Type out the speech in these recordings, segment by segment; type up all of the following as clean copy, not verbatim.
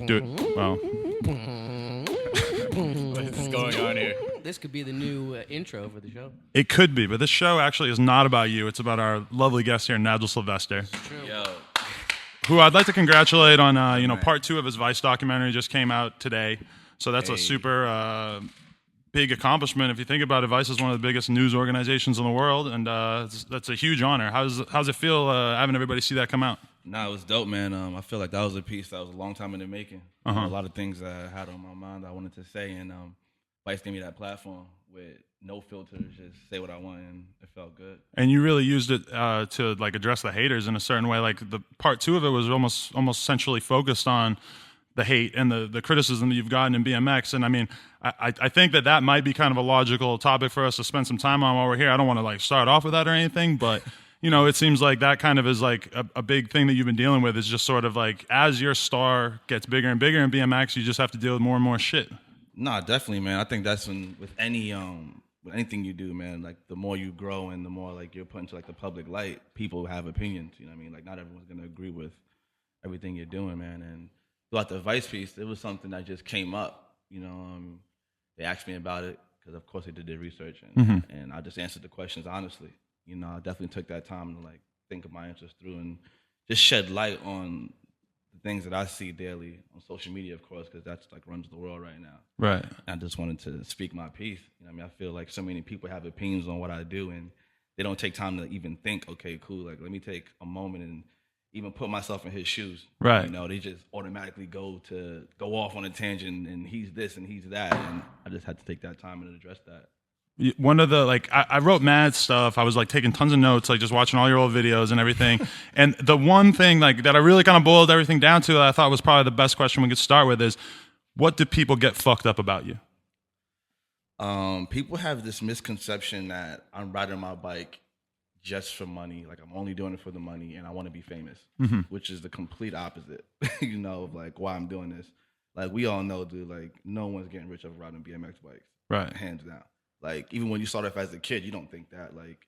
Do it. Well. What is going on here? This could be the new intro for the show. It could be, but this show actually is not about you. It's about our lovely guest here, Nigel Sylvester. Yo. Who I'd like to congratulate on, part 2 of his Vice documentary just came out today. So that's a super big accomplishment. If you think about it, Vice is one of the biggest news organizations in the world, and that's a huge honor. How's it feel having everybody see that come out? Nah, it was dope, man. I feel like that was a piece that was a long time in the making. A lot of things that I had on my mind that I wanted to say, and Vice gave me that platform with no filters, just say what I want, and it felt good. And you really used it to like address the haters in a certain way. Like the part 2 of it was almost centrally focused on the hate and the criticism that you've gotten in BMX. And I mean, I think that might be kind of a logical topic for us to spend some time on while we're here. I don't want to like start off with that or anything, but it seems like that kind of is like a big thing that you've been dealing with, is just sort of like as your star gets bigger and bigger in BMX, you just have to deal with more and more shit. Nah, definitely, man. I think that's with anything you do, man, like the more you grow and the more like you're put into like the public light, people have opinions, you know what I mean? Like not everyone's going to agree with everything you're doing, man. And throughout the Vice piece, it was something that just came up, they asked me about it because of course they did their research, and I just answered the questions honestly. I definitely took that time to like think of my answers through and just shed light on the things that I see daily on social media, of course, because that's like runs the world right now. Right. I just wanted to speak my piece. I feel like so many people have opinions on what I do, and they don't take time to even think, okay, cool, like let me take a moment and even put myself in his shoes. Right. They just automatically go off on a tangent, and he's this and he's that, and I just had to take that time and address that. One of the I wrote mad stuff. I was like taking tons of notes, like just watching all your old videos and everything. And the one thing like that I really kind of boiled everything down to that I thought was probably the best question we could start with is, what do people get fucked up about you? People have this misconception that I'm riding my bike just for money. Like I'm only doing it for the money and I want to be famous, which is the complete opposite, of like why I'm doing this. Like we all know, dude, like no one's getting rich off riding BMX bikes. Right. Hands down. Like even when you start off as a kid, you don't think that. Like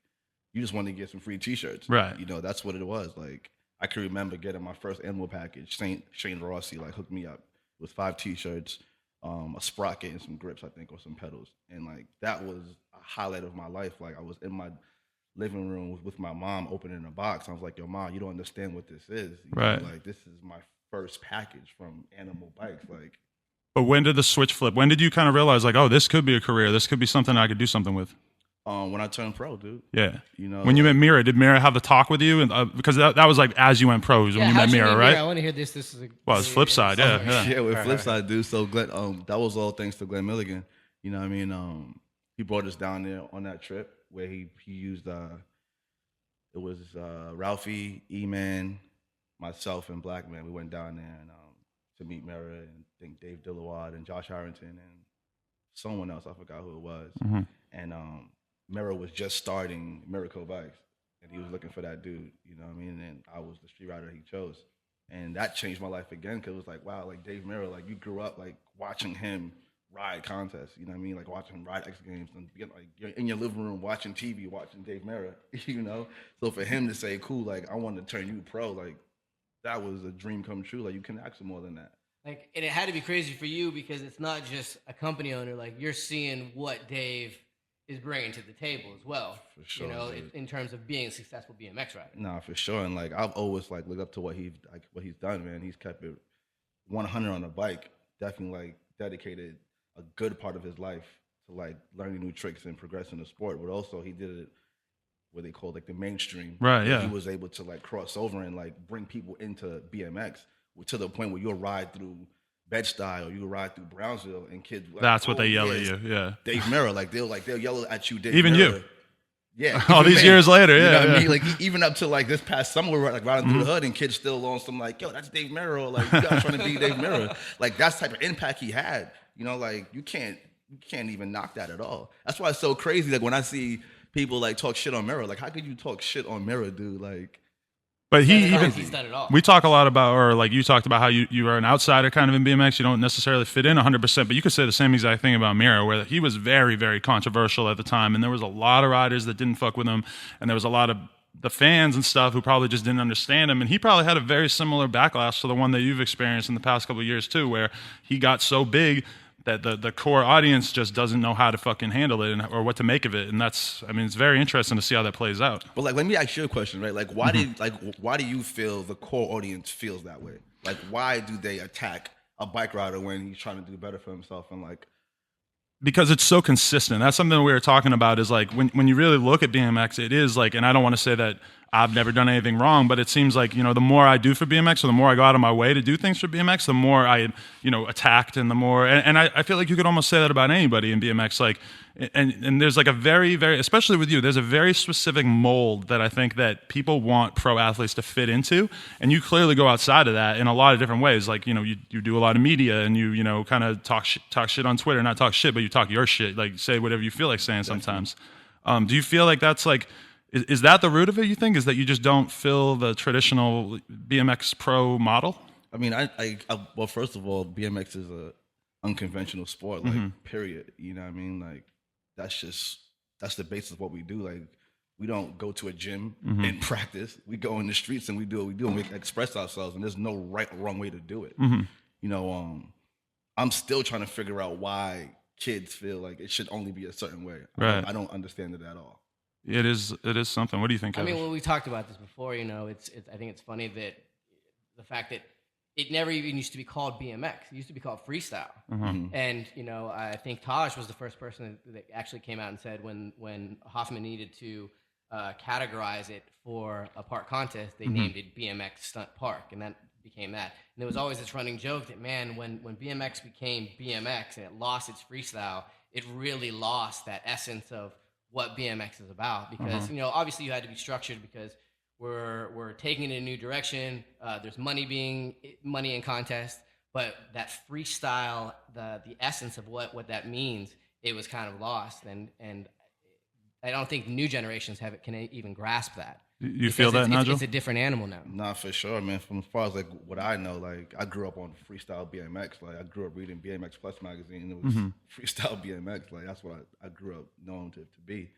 you just want to get some free t-shirts. Right. That's what it was. Like I can remember getting my first animal package. Shane Rossi like hooked me up with 5 t-shirts, a sprocket and some grips, I think, or some pedals. And like that was a highlight of my life. Like I was in my living room with my mom opening a box. I was like, yo, Mom, you don't understand what this is. Right. Like this is my first package from Animal Bikes. Like. But when did the switch flip? When did you kind of realize like, oh, this could be a career. This could be something I could do something with? When I turned pro, dude. Yeah. When you met Mirra, did Mirra have the talk with you? And because that was like as you went pro when you met Mirra, right? I want to hear this. This is it's flip side, yeah. Yeah, with flip side, dude. So Glenn, that was all thanks to Glenn Milligan. You know what I mean? He brought us down there on that trip where he used it was Ralphie, E-Man, myself, and Black Man. We went down there and to meet Mirra and I think Dave Dillawad and Josh Harrington and someone else. I forgot who it was. And Mirra was just starting Miracle Bikes, and he was looking for that dude, you know what I mean? And I was the street rider he chose. And that changed my life again, because it was like, wow, like Dave Mirra, like you grew up like watching him ride contests, you know what I mean? Like watching him ride X Games, and like you're in your living room watching TV, watching Dave Mirra, So for him to say, cool, like I want to turn you pro, like that was a dream come true. Like you can ask for more than that. Like, and it had to be crazy for you because it's not just a company owner. Like you're seeing what Dave is bringing to the table as well. For sure, in terms of being a successful BMX rider. Nah, for sure. And like I've always like looked up to what he's done, man. He's kept it 100 on the bike. Definitely like dedicated a good part of his life to like learning new tricks and progressing the sport. But also he did it what they call like the mainstream. Right. Yeah. He was able to like cross over and like bring people into BMX to the point where you'll ride through Bed-Stuy or you ride through Brownsville and kids. Like, that's what they yell at you. Yeah. Dave Mirra, like they'll yell at you. Dave even Mirra. You. Yeah. All these years later. Yeah. You know what I mean? Like even up to like this past summer, we're like riding through the hood and kids still on some like, yo, that's Dave Mirra. Or like you guys trying to be Dave Mirra. Like that's the type of impact he had. Like you can't even knock that at all. That's why it's so crazy. Like when I see people like talk shit on Mirra, like how could you talk shit on Mirra, dude? Like. But he's done it all. We talk a lot about, or like you talked about how you are an outsider kind of in BMX. You don't necessarily fit in 100%, but you could say the same exact thing about Mirra, where he was very, very controversial at the time. And there was a lot of riders that didn't fuck with him. And there was a lot of the fans and stuff who probably just didn't understand him. And he probably had a very similar backlash to the one that you've experienced in the past couple of years too, where he got so big that the core audience just doesn't know how to fucking handle it or what to make of it. And that's, I mean, it's very interesting to see how that plays out. But like, let me ask you a question, right? Like, why do you feel the core audience feels that way? Like, why do they attack a bike rider when he's trying to do better for himself? And like, because it's so consistent. That's something we were talking about, is like when you really look at BMX, it is like, and I don't want to say that I've never done anything wrong, but it seems like, the more I do for BMX, or the more I go out of my way to do things for BMX, the more I, attacked, and the more, and I feel like you could almost say that about anybody in BMX. Like, and there's like a very, very, especially with you, there's a very specific mold that I think that people want pro athletes to fit into. And you clearly go outside of that in a lot of different ways. Like, you do a lot of media, and you kind of talk shit on Twitter, not talk shit, but you talk your shit, like say whatever you feel like saying sometimes. Do you feel like that's like, is that the root of it, you think? Is that you just don't fill the traditional BMX pro model? I mean, well, first of all, BMX is a unconventional sport, like, period. You know what I mean? Like, that's the basis of what we do. Like, we don't go to a gym and practice. We go in the streets and we do what we do, and we express ourselves, and there's no right or wrong way to do it. I'm still trying to figure out why kids feel like it should only be a certain way. Right. I don't understand it at all. It is something. What do you think? I mean, when we talked about this before, it's I think it's funny that the fact that it never even used to be called BMX. It used to be called freestyle. And I think Taj was the first person that actually came out and said when Hoffman needed to categorize it for a park contest, they named it BMX Stunt Park, and that became that. And there was always this running joke that, man, when BMX became BMX and it lost its freestyle, it really lost that essence of what BMX is about, because obviously you had to be structured because we're taking it in a new direction. There's money in contest, but that freestyle, the essence of what that means, it was kind of lost, and I don't think new generations can even grasp that. You feel that, Nigel? It's a different animal now. Nah, for sure, man. From as far as like what I know, like I grew up on freestyle BMX. Like I grew up reading BMX Plus magazine. It was freestyle BMX. Like that's what I grew up knowing to be.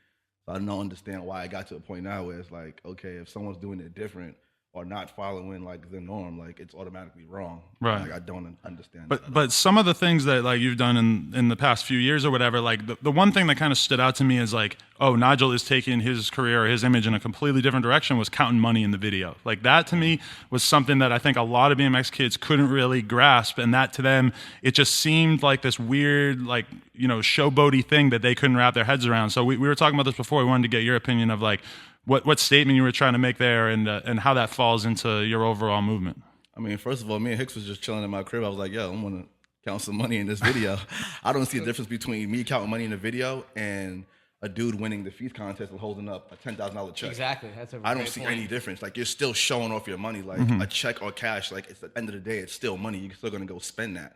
So I don't understand why I got to a point now where it's like, okay, if someone's doing it different or not following like the norm, like it's automatically wrong. Right. Like I don't understand. But some of the things that like you've done in the past few years or whatever, like the one thing that kind of stood out to me is like, oh, Nigel is taking his career or his image in a completely different direction, was counting money in the video. Like that to me was something that I think a lot of BMX kids couldn't really grasp, and that to them it just seemed like this weird, like, showboaty thing that they couldn't wrap their heads around. So we were talking about this before. We wanted to get your opinion of like what statement you were trying to make there, and how that falls into your overall movement. I mean, first of all, me and Hicks was just chilling in my crib. I was like, yo, I'm gonna count some money in this video. I don't see a difference between me counting money in the video and a dude winning the feast contest and holding up a $10,000 check. Exactly. I don't see any difference. Like, you're still showing off your money. Like, a check or cash, like, it's at the end of the day, it's still money. You're still going to go spend that.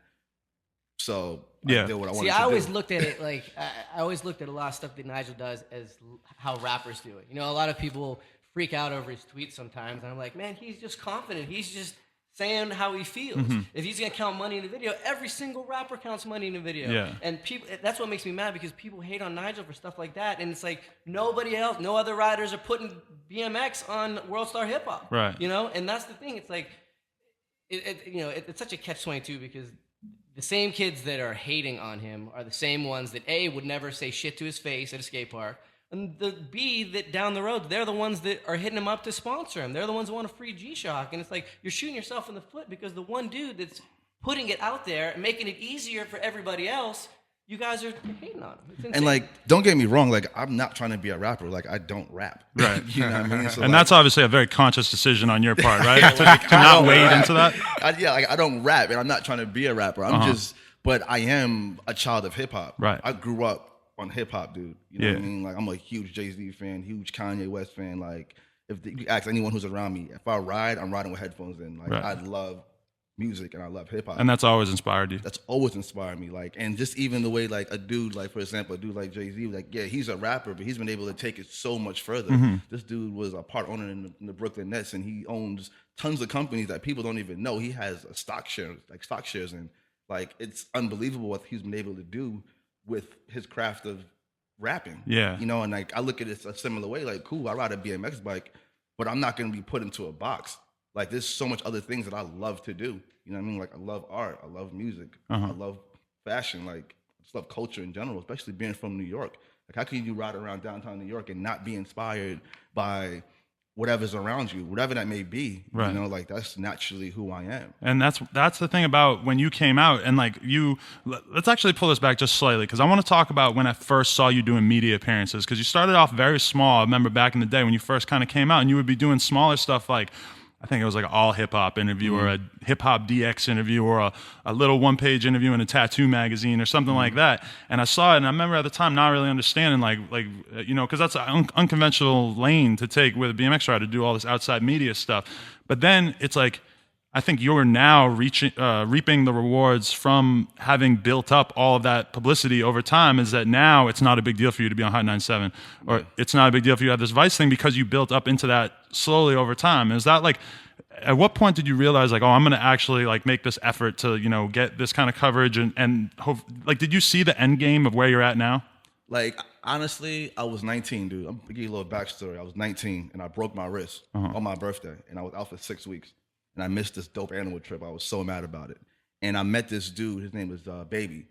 So, yeah. I did what I wanted See, to I do. always looked at it like, I always looked at a lot of stuff that Nigel does as how rappers do it. A lot of people freak out over his tweets sometimes, and I'm like, man, he's just confident. He's just saying how he feels. If he's gonna count money in the video, every single rapper counts money in the video. Yeah. And that's what makes me mad, because people hate on Nigel for stuff like that, and it's like nobody else, no other riders are putting BMX on World Star Hip Hop. Right. And that's the thing. It's like, it's such a catch-22, because the same kids that are hating on him are the same ones that A, would never say shit to his face at a skate park, and the B, that down the road, they're the ones that are hitting him up to sponsor him. They're the ones who want a free G-Shock. And it's like, you're shooting yourself in the foot, because the one dude that's putting it out there and making it easier for everybody else, you guys are hating on him. It's insane. And like, don't get me wrong, like, I'm not trying to be a rapper. Like, I don't rap. Right. You know what I mean? So, and like, that's obviously a very conscious decision on your part, right? to not wade into that. I don't rap, and I'm not trying to be a rapper. But I am a child of hip hop. Right. I grew up on hip hop, dude. You know what I mean? Like, I'm a huge Jay-Z fan, huge Kanye West fan. Like, if you ask anyone who's around me, if I ride, I'm riding with headphones in. Like, I love music and I love hip hop. And that's always inspired you. That's always inspired me. Like, and just even the way, like, a dude, like, for example, a dude like Jay-Z, like, yeah, he's a rapper, but he's been able to take it so much further. This dude was a part owner in the Brooklyn Nets, and he owns tons of companies that people don't even know. He has a stock shares in. Like, it's unbelievable what he's been able to do with his craft of rapping. Yeah. And like, I look at it a similar way. Like, cool, I ride a BMX bike, but I'm not going to be put into a box. Like, there's so much other things that I love to do. You know what I mean? Like, I love art. I love music. I love fashion. Like, I just love culture in general, especially being from New York. Like, how can you ride around downtown New York and not be inspired by whatever's around you, whatever that may be? Right. You know, like, that's naturally who I am. And that's the thing about when you came out, and like let's actually pull this back just slightly, because I want to talk about when I first saw you doing media appearances, because you started off very small. I remember back in the day when you first kind of came out, and you would be doing smaller stuff like, I think it was like an all hip hop interview or a hip hop DX interview or a little 1-page interview in a tattoo magazine or something like that. And I saw it, and I remember at the time not really understanding like you know, because that's an unconventional lane to take with a BMX rider to do all this outside media stuff. But then it's like, I think you're now reaping the rewards from having built up all of that publicity over time, is that now it's not a big deal for you to be on Hot 97, or it's not a big deal for you to have this Vice thing, because you built up into that slowly over time. Is that like, at what point did you realize like, oh, I'm going to actually like make this effort to, you know, get this kind of coverage and hope, like, did you see the end game of where you're at now? Like, honestly, I was 19, dude. I'm going to give you a little backstory. I was 19, and I broke my wrist on my birthday, and I was out for 6 weeks. And I missed this dope animal trip. I was so mad about it. And I met this dude. His name was Baby.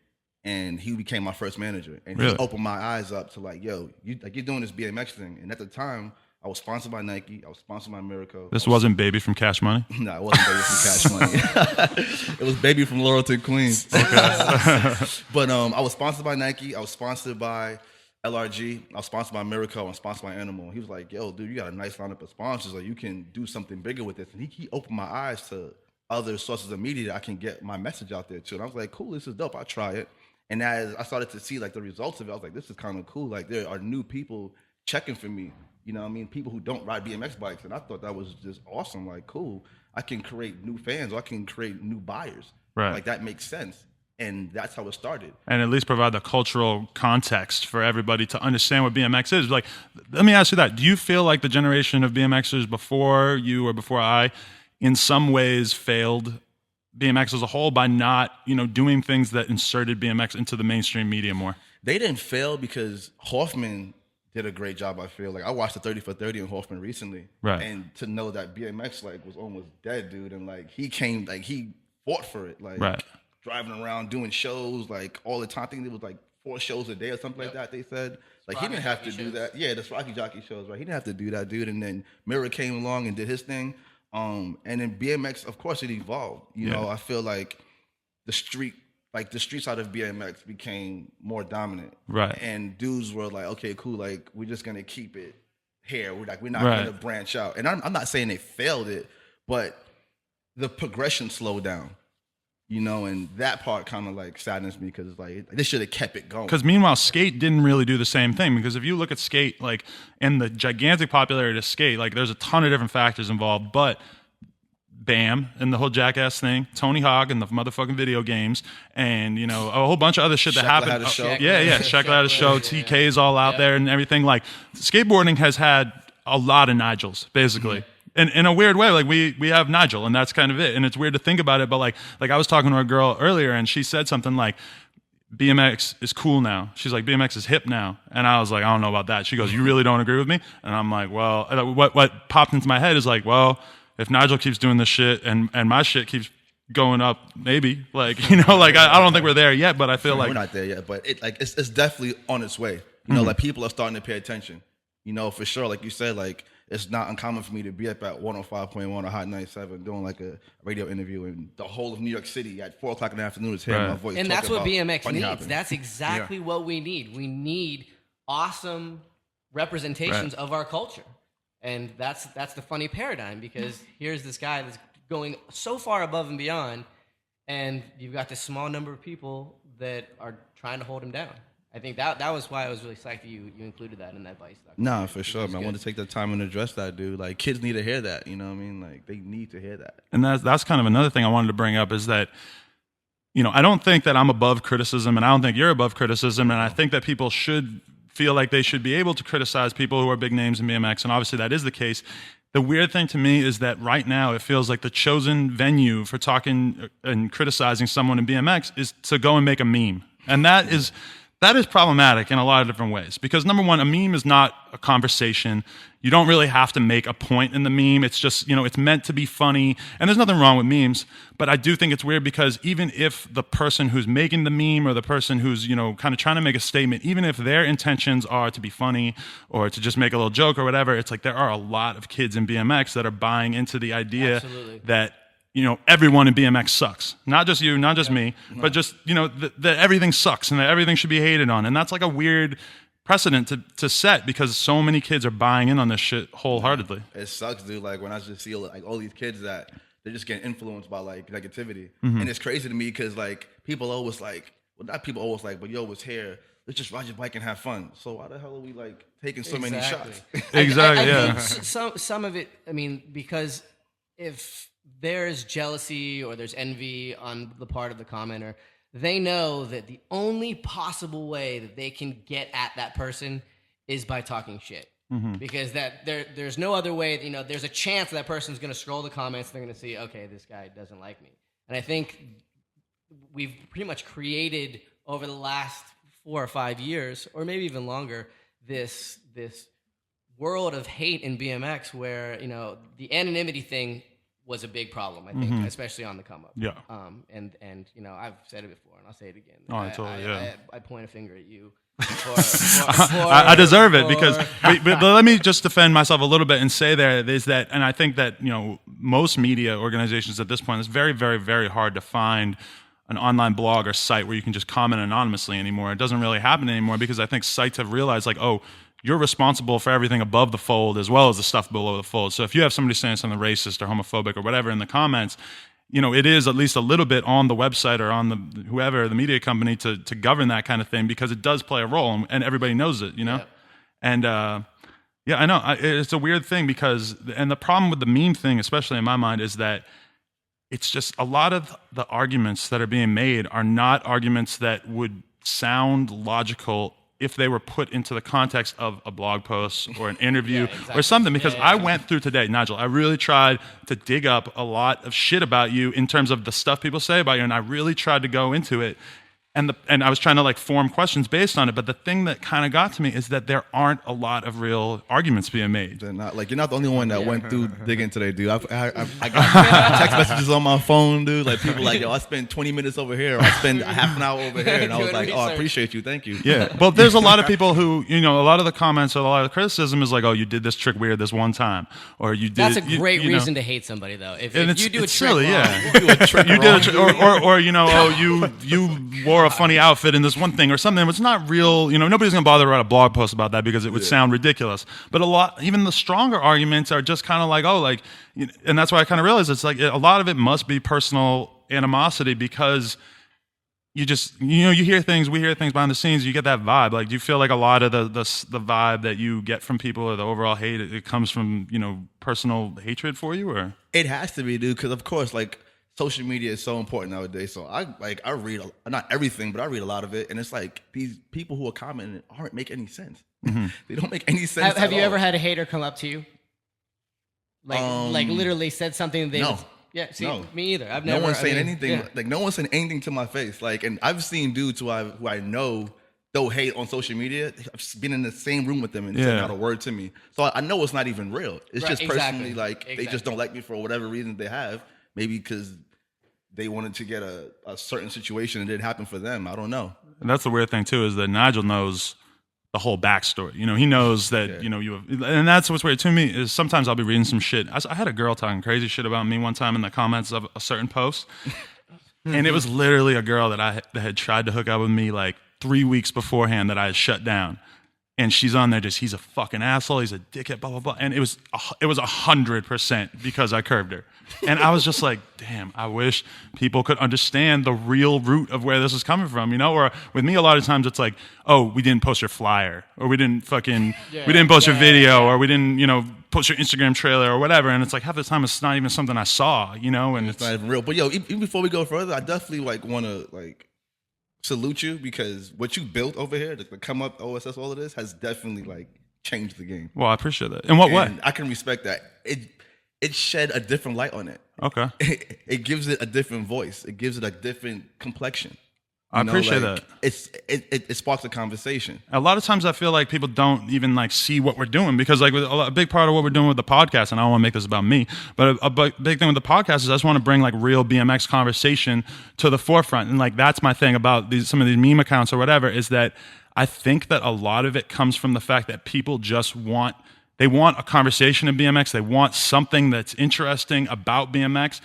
And he became my first manager. And he opened my eyes up to like, yo, you're doing this BMX thing. And at the time, I was sponsored by Nike. I was sponsored by Miracle. This wasn't Baby from Cash Money? No, it wasn't Baby from Cash Money. It was Baby from Laurelton, Queens. Okay. But I was sponsored by Nike. I was sponsored by LRG. I was sponsored by Miracle. I was sponsored by Animal. He was like, yo, dude, you got a nice lineup of sponsors. Like, you can do something bigger with this. And he opened my eyes to other sources of media that I can get my message out there to. And I was like, cool, this is dope. I'll try it. And as I started to see like the results of it, I was like, this is kind of cool. Like, there are new people checking for me. You know what I mean? People who don't ride BMX bikes. And I thought that was just awesome. Like, cool. I can create new fans, or I can create new buyers. Right. Like, that makes sense. And that's how it started. And at least provide the cultural context for everybody to understand what BMX is. Like, let me ask you that. Do you feel like the generation of BMXers before you or before I, in some ways, failed BMX as a whole by not, you know, doing things that inserted BMX into the mainstream media more? They didn't fail because Hoffman did a great job, I feel. Like, I watched the 30 for 30 in Hoffman recently. Right. And to know that BMX, like, was almost dead, dude. And, like, he fought for it. Like, right. Driving around doing shows like all the time. I think it was like 4 shows a day or something like that. They said like he didn't have to do that. Yeah, the Rocky Jockey shows, right? He didn't have to do that, dude. And then Mirra came along and did his thing. And then BMX, of course, it evolved. You know, I feel like the street side of BMX became more dominant. Right. And dudes were like, okay, cool. Like, we're just gonna keep it here. We're not gonna branch out. And I'm not saying they failed it, but the progression slowed down. You know, and that part kind of like saddens me, because like they should have kept it going. Because meanwhile, skate didn't really do the same thing. Because if you look at skate, like, and the gigantic popularity of skate, like, there's a ton of different factors involved. But Bam and the whole Jackass thing, Tony Hawk and the motherfucking video games, and, you know, a whole bunch of other shit that happened. Shaq had a show. TK's all out there and everything. Like, skateboarding has had a lot of Nigels, basically. Mm-hmm. In a weird way, like, we have Nigel, and that's kind of it. And it's weird to think about it, but like I was talking to a girl earlier, and she said something like, BMX is cool now. She's like, BMX is hip now. And I was like, I don't know about that. She goes, you really don't agree with me? And I'm like, well, what popped into my head is like, well, if Nigel keeps doing this shit and my shit keeps going up, maybe, like, you know, like, I don't think we're there yet, but I feel like we're not there yet, but it's definitely on its way. You know, like, people are starting to pay attention. You know, for sure, like you said, like, it's not uncommon for me to be up at 105.1 or Hot 97 doing like a radio interview, and the whole of New York City at 4 o'clock in the afternoon is hearing my voice. And that's what BMX needs. Hopping. That's exactly what we need. We need awesome representations of our culture. And that's the funny paradigm, because here's this guy that's going so far above and beyond, and you've got this small number of people that are trying to hold him down. I think that was why I was really psyched that you included that in that Vice documentary. Nah, for sure, man. I want to take the time and address that, dude. Like, kids need to hear that. You know what I mean? Like, they need to hear that. And that's kind of another thing I wanted to bring up, is that, you know, I don't think that I'm above criticism, and I don't think you're above criticism, and I think that people should feel like they should be able to criticize people who are big names in BMX, and obviously that is the case. The weird thing to me is that right now it feels like the chosen venue for talking and criticizing someone in BMX is to go and make a meme. And that's that is problematic in a lot of different ways. Because number one, a meme is not a conversation. You don't really have to make a point in the meme. It's just, it's meant to be funny. And there's nothing wrong with memes. But I do think it's weird because even if the person who's making the meme or the person who's, kind of trying to make a statement, even if their intentions are to be funny or to just make a little joke or whatever, it's like there are a lot of kids in BMX that are buying into the idea that, everyone in BMX sucks. Not just you, not just me, but just, that everything sucks and that everything should be hated on. And that's like a weird precedent to set because so many kids are buying in on this shit wholeheartedly. It sucks, dude. Like when I just see like all these kids that they're just getting influenced by like negativity, and it's crazy to me because like people always like, well, not people always like, but yo, it's here. Let's just ride your bike and have fun. So why the hell are we like taking so many shots? Exactly. I think some of it. I mean, because if there's jealousy or there's envy on the part of the commenter, they know that the only possible way that they can get at that person is by talking shit. Because there's no other way, there's a chance that person's going to scroll the comments and they're going to see, okay, this guy doesn't like me. And I think we've pretty much created over the last 4 or 5 years, or maybe even longer, this world of hate in BMX where, the anonymity thing was a big problem, I think, especially on the come up. Yeah. And I've said it before, and I'll say it again. Oh, I point a finger at you. I deserve it because. But let me just defend myself a little bit and say and I think that most media organizations at this point, it's very, very, very hard to find an online blog or site where you can just comment anonymously anymore. It doesn't really happen anymore because I think sites have realized like, oh, you're responsible for everything above the fold as well as the stuff below the fold. So if you have somebody saying something racist or homophobic or whatever in the comments, it is at least a little bit on the website or on the media company to govern that kind of thing because it does play a role and everybody knows it, Yeah. And I know it's a weird thing and the problem with the meme thing, especially in my mind, is that it's just a lot of the arguments that are being made are not arguments that would sound logical if they were put into the context of a blog post or an interview or something. Because I went through today, Nigel, I really tried to dig up a lot of shit about you in terms of the stuff people say about you, and I really tried to go into it. And I was trying to like form questions based on it, but the thing that kind of got to me is that there aren't a lot of real arguments being made. They're not like you're not the only one that went through digging today, dude. I got text messages on my phone, dude. Like people like, yo, I spent 20 minutes over here, or I spend half an hour over here, and I was like, oh, I appreciate you, thank you. Yeah, well, there's a lot of people who, a lot of the comments or a lot of the criticism is like, oh, you did this trick weird this one time, or you did. That's a great reason to hate somebody, though. If you do a trick silly, wrong, you do a trick or you wore a funny outfit in this one thing or something. It's not real. Nobody's gonna bother to write a blog post about that because it would sound ridiculous. But even the stronger arguments are just kind of like, oh, like, and that's why I kind of realized it's like a lot of it must be personal animosity because you just, you hear things, we hear things behind the scenes, you get that vibe. Like, do you feel like a lot of the vibe that you get from people or the overall hate, it comes from, personal hatred for you, or? It has to be, dude, because of course, like, social media is so important nowadays. So I read not everything, but I read a lot of it, and it's like these people who are commenting aren't make any sense. They don't make any sense. Have you ever had a hater come up to you, like literally said something? No. Me either. I've never. No one's saying anything. Yeah. Like no one's saying anything to my face. Like, and I've seen dudes who I know throw hate on social media. I've been in the same room with them and saying not a word to me. So I know it's not even real. It's just personally they just don't like me for whatever reason they have. Maybe because they wanted to get a certain situation and it didn't happen for them. I don't know. And that's the weird thing too, is that Nigel knows the whole backstory. He knows that, you have, and that's what's weird to me is sometimes I'll be reading some shit. I had a girl talking crazy shit about me one time in the comments of a certain post. And it was literally a girl that had tried to hook up with me like 3 weeks beforehand that I had shut down. And she's on there just, he's a fucking asshole, he's a dickhead, blah, blah, blah. And it was 100% because I curved her. And I was just like, damn, I wish people could understand the real root of where this is coming from, Or with me, a lot of times it's like, oh, we didn't post your flyer, or we didn't post your video, or we didn't, post your Instagram trailer or whatever. And it's like half the time it's not even something I saw, and it's not even real. But yo, even before we go further, I definitely want to salute you because what you built over here, the come up OSS, all of this has definitely changed the game. Well, I appreciate that. In what way? I can respect that. It shed a different light on it. Okay. It gives it a different voice. It gives it a different complexion. I appreciate that. It sparks a conversation. A lot of times I feel like people don't even like see what we're doing because like a big part of what we're doing with the podcast, and I don't want to make this about me, but a big thing with the podcast is I just want to bring like real BMX conversation to the forefront. And like that's my thing about some of these meme accounts or whatever, is that I think that a lot of it comes from the fact that people just want a conversation in BMX. They want something that's interesting about BMX.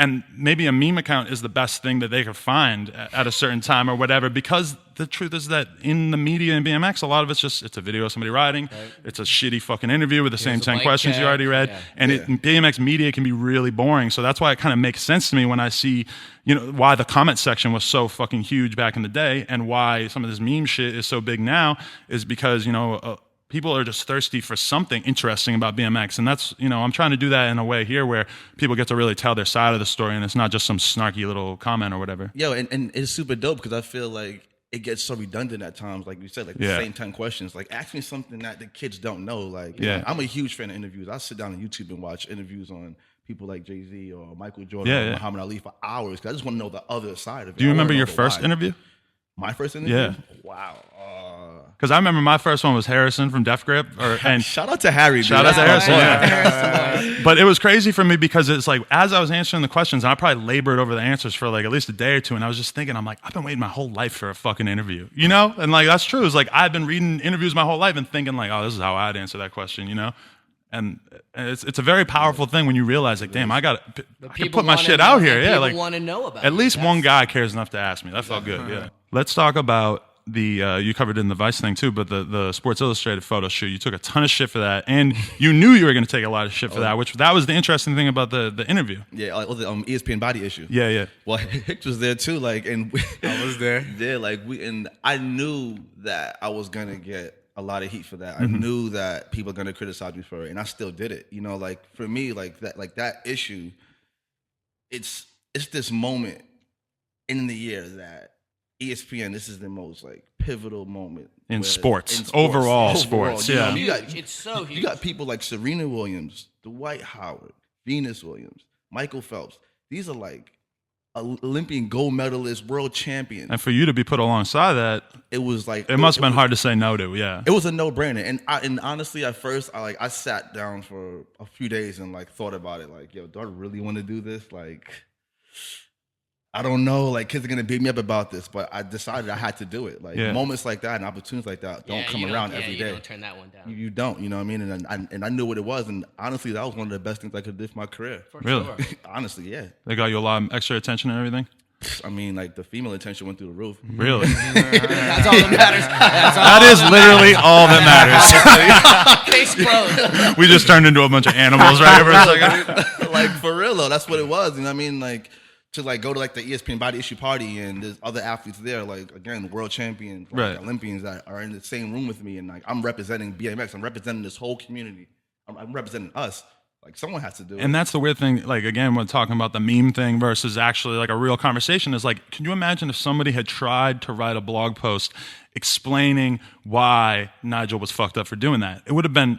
And maybe a meme account is the best thing that they could find at a certain time or whatever, because the truth is that in the media in BMX, a lot of it's a video of somebody riding. Right. It's a shitty fucking interview with the same 10 questions you already read. Yeah. And BMX media can be really boring. So that's why it kind of makes sense to me when I see, why the comment section was so fucking huge back in the day and why some of this meme shit is so big now is because, people are just thirsty for something interesting about BMX. And that's, I'm trying to do that in a way here where people get to really tell their side of the story and it's not just some snarky little comment or whatever. Yo, and it's super dope because I feel like it gets so redundant at times. Like you said, like the same 10 questions. Like ask me something that the kids don't know. Like, I'm a huge fan of interviews. I sit down on YouTube and watch interviews on people like Jay-Z or Michael Jordan or Muhammad Ali for hours because I just want to know the other side of it. Do you remember your first interview? My first interview? Yeah. Wow. Because I remember my first one was Harrison from Def Grip. And shout out to Harry. Shout out to Harrison. Yeah. But it was crazy for me because it's like, as I was answering the questions, and I probably labored over the answers for like at least a day or two, and I was just thinking, I'm like, I've been waiting my whole life for a fucking interview, And like, that's true. It's like, I've been reading interviews my whole life and thinking like, oh, this is how I'd answer that question, And it's a very powerful thing when you realize, like, damn, I can put my shit out here. Yeah, like, want to know about at least one guy cares enough to ask me. That felt good. Yeah. Let's talk about you covered it in the Vice thing too, but the Sports Illustrated photo shoot. You took a ton of shit for that, and you knew you were going to take a lot of shit for that. That was the interesting thing about the interview. Yeah, like the ESPN body issue. Yeah. Well, Hicks was there too. Like, and I was there. Yeah, like and I knew that I was gonna get a lot of heat for that. I knew that people are gonna criticize me for it, and I still did it. Like for me, like that issue, it's this moment in the year that ESPN, this is the most like pivotal moment in sports. Overall sports. Yeah, it's so huge. You got people like Serena Williams, Dwight Howard, Venus Williams, Michael Phelps. These are like Olympian gold medalists, world champions. And for you to be put alongside that, it was like it must have been hard to say no to. Yeah, it was a no-brainer. And honestly, at first, I sat down for a few days and like thought about it. Like, yo, do I really want to do this? Like, I don't know. Like, kids are gonna beat me up about this, but I decided I had to do it. Like, moments like that and opportunities like that don't come around every day. You don't turn that one down. You don't. You know what I mean? And I knew what it was. And honestly, that was one of the best things I could do for my career. Really? Sure. Honestly, yeah. They got you a lot of extra attention and everything. I mean, like the female attention went through the roof. Really? That's all that matters. That is literally all that matters. Case closed. We just turned into a bunch of animals, right? Like for real though, that's what it was. You know what I mean? Like to like go to like the ESPN body issue party and there's other athletes there, like again, world champions, like Olympians that are in the same room with me, and like I'm representing BMX, I'm representing this whole community, I'm representing us. Like someone has to do it. And that's the weird thing, like again, when talking about the meme thing versus actually like a real conversation is like, can you imagine if somebody had tried to write a blog post explaining why Nigel was fucked up for doing that? It would have been,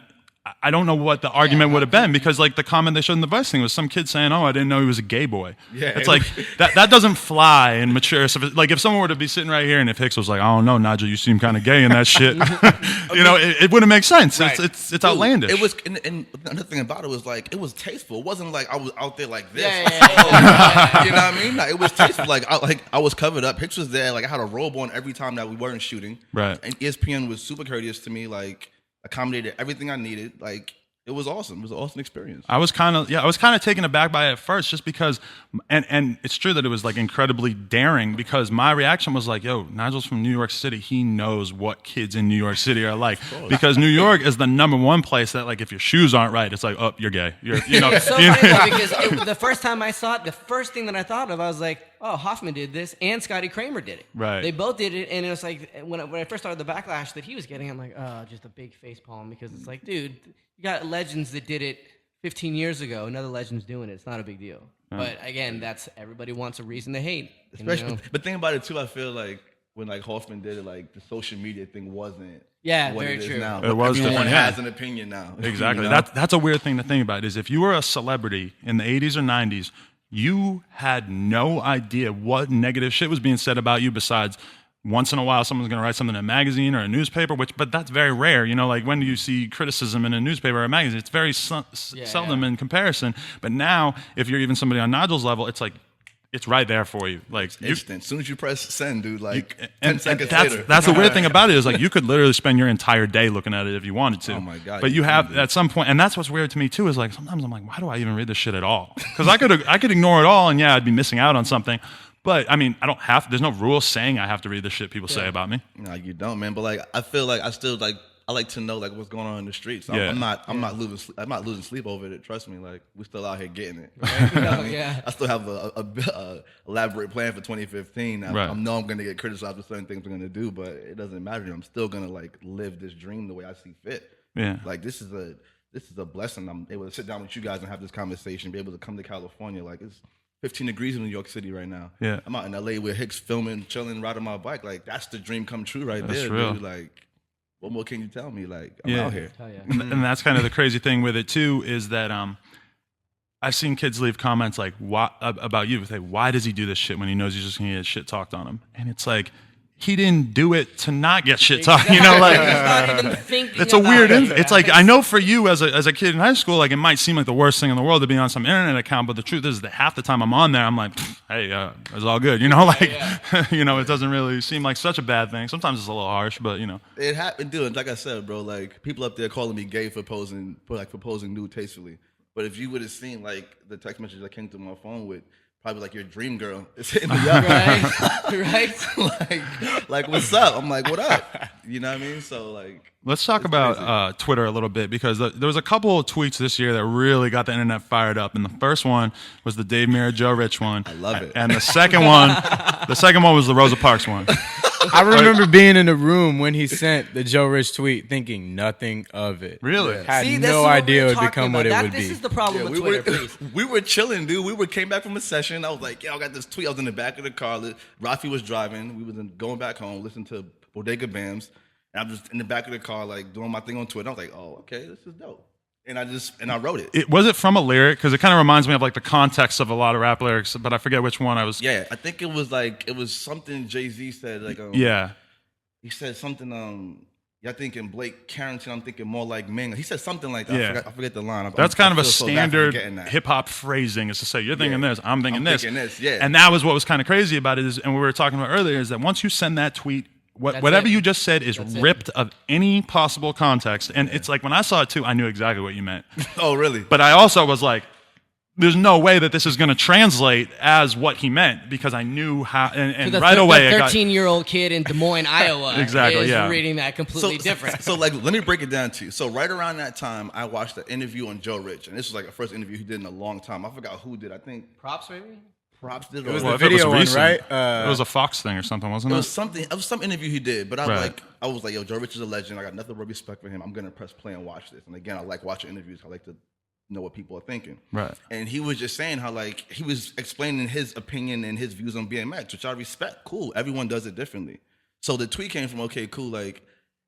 I don't know what the argument would have been, because like the comment they showed in the Vice thing was some kid saying, "Oh, I didn't know he was a gay boy." Yeah, it's like that doesn't fly in mature. So like if someone were to be sitting right here and if Hicks was like, "I don't know, Nigel, you seem kind of gay in that shit," it wouldn't make sense. Right. It's outlandish. It was, and another thing about it was like it was tasteful. It wasn't like I was out there like this. Yeah. You know what I mean? Like, it was tasteful. Like I was covered up. Hicks was there. Like I had a robe on every time that we weren't shooting. Right. And ESPN was super courteous to me. Like accommodated everything I needed. Like it was awesome. It was an awesome experience. I was kind of taken aback by it at first, just because, and it's true that it was like incredibly daring, because my reaction was like, yo, Nigel's from New York City. He knows what kids in New York City are like, because New York is the number one place that like if your shoes aren't right, it's like, oh, you're gay. It's so funny because the first time I saw it, the first thing that I thought of, I was like, oh, Hoffman did this and Scotty Kramer did it. Right. They both did it, and it was like when I first started the backlash that he was getting, I'm like, oh, just a big face palm, because it's like, dude, you got legends that did it 15 years ago. Another legend's doing it. It's not a big deal. But again, that's everybody wants a reason to hate. Especially, but think about it too. I feel like when like Hoffman did it, like the social media thing wasn't. Yeah, what very it is true. now. It was Everyone different. has an opinion now. Exactly. You know? That's a weird thing to think about. Is if you were a celebrity in the 80s or 90s, you had no idea what negative shit was being said about you besides once in a while someone's going to write something in a magazine or a newspaper, but that's very rare. You know, like when do you see criticism in a newspaper or a magazine? It's very seldom in comparison. But now, if you're even somebody on Nigel's level, it's like, it's right there for you. Like instant. As soon as you press send, dude, like 10 and seconds that's, later. That's the weird thing about it is like you could literally spend your entire day looking at it if you wanted to. Oh my God. But you have at some point, and that's what's weird to me too, is like sometimes I'm like, why do I even read this shit at all? Because I could ignore it all and yeah, I'd be missing out on something. But I mean, I don't have, there's no rule saying I have to read the shit people say about me. No, you don't, man. But like, I feel like I still like, I like to know like what's going on in the streets. I'm not losing sleep over it. Trust me, like we're still out here getting it. Right? You know what I mean? I still have a elaborate plan for 2015. I know I'm gonna get criticized for certain things I'm gonna do, but it doesn't matter. I'm still gonna like live this dream the way I see fit. Yeah. Like this is a blessing. I'm able to sit down with you guys and have this conversation. Be able to come to California. Like it's 15 degrees in New York City right now. Yeah. I'm out in LA with Hicks filming, chilling, riding my bike. Like that's the dream come true right there, dude. Like. What more can you tell me? Like, I'm out here. And that's kind of the crazy thing with it, too, is that I've seen kids leave comments like, about you, say, why does he do this shit when he knows he's just going to get shit talked on him? And it's like, he didn't do it to not get shit talked. You know, like, it's a weird, it's like, I know for you as a kid in high school, like, it might seem like the worst thing in the world to be on some internet account, but the truth is that half the time I'm on there, I'm like, hey, it's all good. You know, like, you know, it doesn't really seem like such a bad thing. Sometimes it's a little harsh, but, you know. It happened, dude. Like I said, bro, like, people up there calling me gay for proposing nude tastefully. But if you would have seen, like, the text message that came through my phone with, probably like your dream girl is hitting me up. Right. like, what's up? I'm like, what up? You know what I mean? So, like. Let's talk about Twitter a little bit because there was a couple of tweets this year that really got the internet fired up. And the first one was the Dave Mirra, Joe Rich one. I love it. And the second one was the Rosa Parks one. I remember being in the room when he sent the Joe Rich tweet thinking nothing of it. Really? Yeah. Had no idea it would become what it would be. This is the problem with Twitter, we were chilling, dude. We came back from a session. I was like, I got this tweet. I was in the back of the car. Rafi was driving. We was going back home, listening to Bodega Bams. And I'm just in the back of the car, like, doing my thing on Twitter. I was like, oh, okay, this is dope. And I wrote it. Was it from a lyric? Because it kind of reminds me of like the context of a lot of rap lyrics, but I forget which one I was. Yeah, I think it was something Jay-Z said. Like, he said something. You're thinking Blake Carrington. I'm thinking more like Ming. He said something like that. Yeah. I forget the line. That's kind of a standard hip hop phrasing, is to say you're thinking this, I'm thinking this. Yeah. And that was what was kind of crazy about it. And we were talking about earlier is that once you send that tweet, whatever you just said is ripped of any possible context. And it's like when I saw it too, I knew exactly what you meant. Oh, really? But I also was like, there's no way that this is going to translate as what he meant because I knew how. And right away, the 13-year-old kid in Des Moines, Iowa, exactly, is reading that completely different. So, like, let me break it down to you. So, right around that time, I watched the interview on Joe Rich, and this was like the first interview he did in a long time. I forgot who did. I think Props, maybe. Props did. It was the video one, right? It was a Fox thing or something, wasn't it? It was some interview he did, but I was like, yo, Joe Rich is a legend. I got nothing but respect for him. I'm gonna press play and watch this. And again, I like watching interviews. I like to know what people are thinking. Right. And he was just saying how like he was explaining his opinion and his views on BMX, which I respect. Cool. Everyone does it differently. So the tweet came from, okay, cool. Like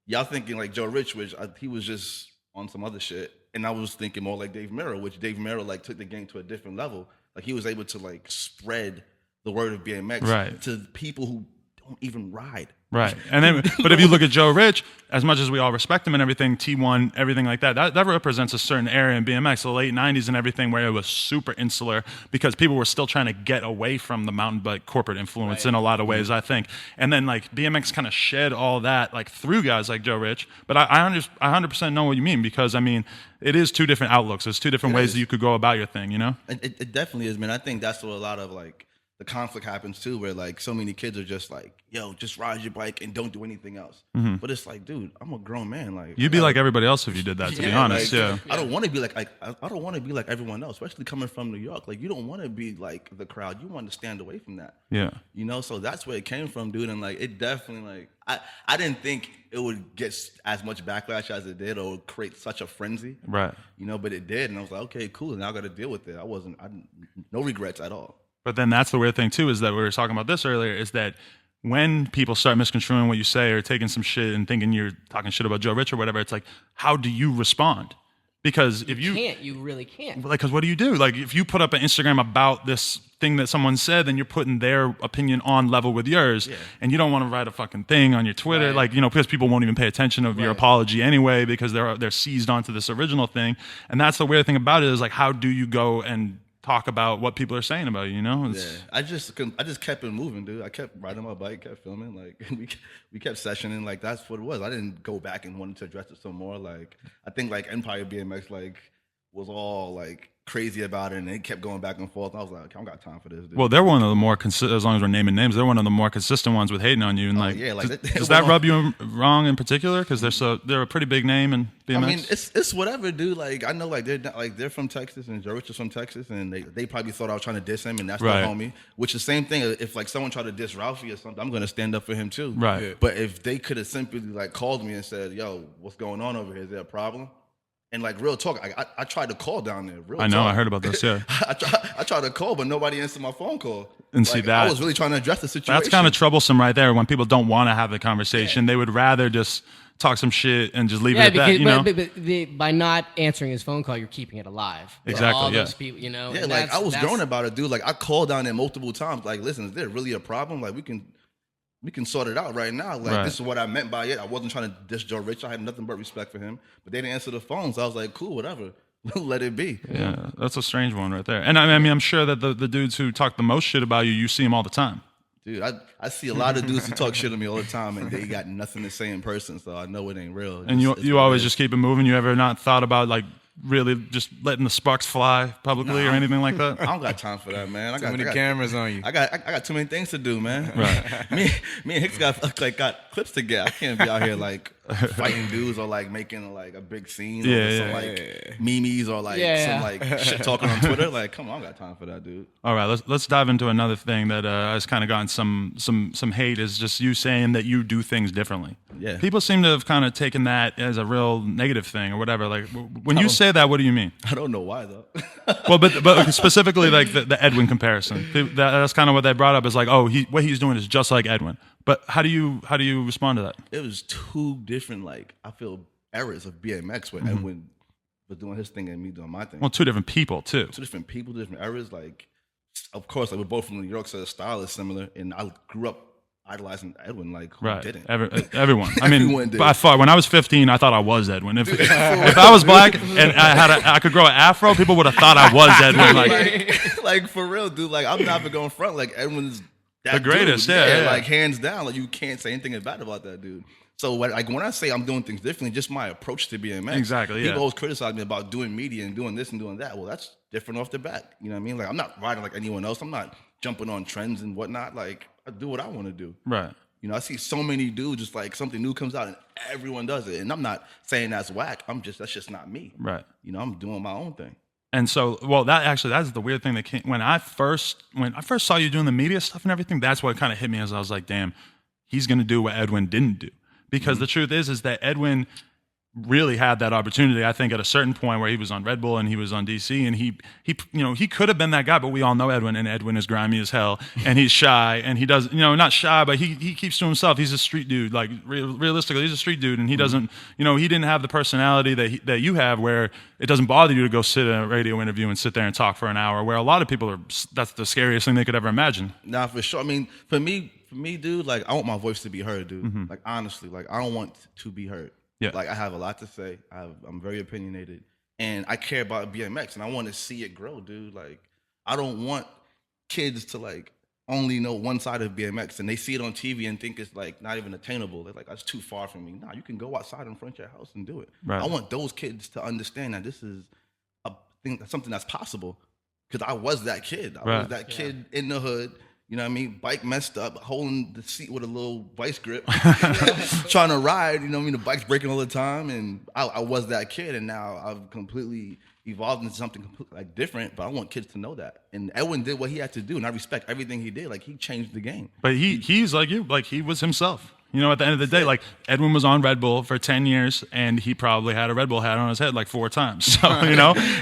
y'all thinking like Joe Rich, which he was just on some other shit. And I was thinking more like Dave Mirra, which Dave Mirra like took the game to a different level. Like he was able to like spread the word of BMX to people who don't even ride. Right. And then, but if you look at Joe Rich, as much as we all respect him and everything, T1, everything like that represents a certain area in BMX, the late 90s and everything, where it was super insular because people were still trying to get away from the mountain bike corporate influence in a lot of ways, I think. And then like BMX kind of shed all that like through guys like Joe Rich. But I 100% know what you mean because, I mean, it is two different outlooks. There's two different ways that you could go about your thing, you know? It definitely is, man. I think that's what a lot of like the conflict happens too, where like so many kids are just like, yo, just ride your bike and don't do anything else. Mm-hmm. But it's like, dude, I'm a grown man. Like you'd be like everybody else if you did that, to be honest. Like, I don't want to be like I don't want to be like everyone else, especially coming from New York. Like you don't want to be like the crowd. You want to stand away from that. Yeah. You know, so that's where it came from, dude. And like it definitely like I didn't think it would get as much backlash as it did or create such a frenzy. Right. You know, but it did. And I was like, okay, cool. Now I got to deal with it. No regrets at all. But then that's the weird thing too, is that we were talking about this earlier, is that when people start misconstruing what you say or taking some shit and thinking you're talking shit about Joe Rich or whatever, it's like, how do you respond? Because if you really can't. Like, because what do you do? Like, if you put up an Instagram about this thing that someone said, then you're putting their opinion on level with yours, and you don't want to write a fucking thing on your Twitter, Right. like, because people won't even pay attention of your apology anyway, because they're seized onto this original thing. And that's the weird thing about it, is like, how do you go and talk about what people are saying about you? I just kept it moving, dude. I kept riding my bike, kept filming, like we kept sessioning, like that's what it was. I didn't go back and wanted to address it some more. Like I think like Empire BMX like was all like crazy about it, and it kept going back and forth. And I was like, I don't got time for this, dude. Well, they're one of the more as long as we're naming names, they're one of the more consistent ones with hating on you. And does that rub you wrong in particular? Because they're a pretty big name in BMX. I mean, it's whatever, dude. Like I know, like they're from Texas, and Joe Rich is from Texas, and they probably thought I was trying to diss him, and that's their homie. Which is the same thing. If like someone tried to diss Ralphie or something, I'm gonna stand up for him too. Right. Yeah. But if they could have simply like called me and said, "Yo, what's going on over here? Is there a problem?" And like real talk, I tried to call down there. I know, I heard about this. Yeah, I tried to call, but nobody answered my phone call. And see that I was really trying to address the situation. That's kind of troublesome, right there. When people don't want to have the conversation, they would rather just talk some shit and just leave it at that. But by not answering his phone call, you're keeping it alive. Exactly. All those people, Yeah, like I was grown about it, dude. Like I called down there multiple times. Like, listen, is there really a problem? Like we can sort it out right now. Like this is what I meant by it. I wasn't trying to diss Joe Rich. I had nothing but respect for him. But they didn't answer the phone, so I was like, cool, whatever. Let it be. Yeah, that's a strange one right there. And I mean, I'm sure that the dudes who talk the most shit about you see them all the time. Dude, I see a lot of dudes who talk shit to me all the time, and they got nothing to say in person, so I know it ain't real. And you always just keep it moving. You ever not thought about like really just letting the sparks fly publicly or anything like that? I don't got time for that, man. I got too many cameras on you. I got too many things to do, man. Right. me and Hicks got clips to get. I can't be out here like fighting dudes or like making like a big scene or some like memes or like some like shit talking on Twitter. Like, come on, I don't got time for that, dude. All right, let's dive into another thing that has kind of gotten some hate, is just you saying that you do things differently. Yeah. People seem to have kind of taken that as a real negative thing or whatever. Like when you say that, what do you mean? I don't know why though. Well, but specifically like the Edwin comparison. That's kind of what they brought up, is like, oh, what he's doing is just like Edwin. But how do you respond to that? It was two different, like, I feel, eras of BMX where Edwin was doing his thing and me doing my thing. Well, two different people too. Two different people, different eras. Like, of course, like we're both from New York, so the style is similar. And I grew up idolizing Edwin. Like, who didn't? Everyone. I mean, Everyone did. by far, when I was 15, I thought I was Edwin. If I was black and I could grow an afro, people would have thought I was Edwin. Like for real, dude. Like I'm not even going front. Like Edwin's the greatest, dude. yeah, like hands down. Like you can't say anything bad about that dude. So when I say I'm doing things differently, just my approach to BMX. Exactly. Yeah. People always criticize me about doing media and doing this and doing that. Well, that's different off the bat. You know what I mean? Like I'm not riding like anyone else. I'm not jumping on trends and whatnot. Like I do what I want to do. Right. You know, I see so many dudes just like something new comes out and everyone does it. And I'm not saying that's whack. That's just not me. Right. You know, I'm doing my own thing. And so, well, that's the weird thing that came when I first saw you doing the media stuff and everything. That's what kind of hit me, as I was like, damn, he's gonna do what Edwin didn't do. Because the truth is that Edwin really had that opportunity, I think, at a certain point where he was on Red Bull and he was on DC, and he could have been that guy, but we all know Edwin, and Edwin is grimy as hell, and he's shy, and he does, not shy, but he keeps to himself. He's a street dude, like realistically, he's a street dude, and he doesn't, he didn't have the personality that you have, where it doesn't bother you to go sit in a radio interview and sit there and talk for an hour, where a lot of people that's the scariest thing they could ever imagine. Nah, for sure. I mean, for me, dude, like I want my voice to be heard, dude. Like honestly, like I don't want to be heard. Yeah. Like I have a lot to say. I'm very opinionated, and I care about BMX, and I want to see it grow, dude. Like I don't want kids to like only know one side of BMX, and they see it on TV and think it's like not even attainable. They're like, that's too far from me. Nah, you can go outside in front of your house and do it. Right. I want those kids to understand that this is a thing, something that's possible. Because I was that kid. I was that kid in the hood. You know what I mean? Bike messed up, holding the seat with a little vice grip, trying to ride. You know what I mean? The bike's breaking all the time, and I was that kid, and now I've completely evolved into something completely like different. But I want kids to know that. And Edwin did what he had to do, and I respect everything he did. Like he changed the game. But he's like you, like he was himself. At the end of the day, like Edwin was on Red Bull for 10 years, and he probably had a Red Bull hat on his head like 4 times. So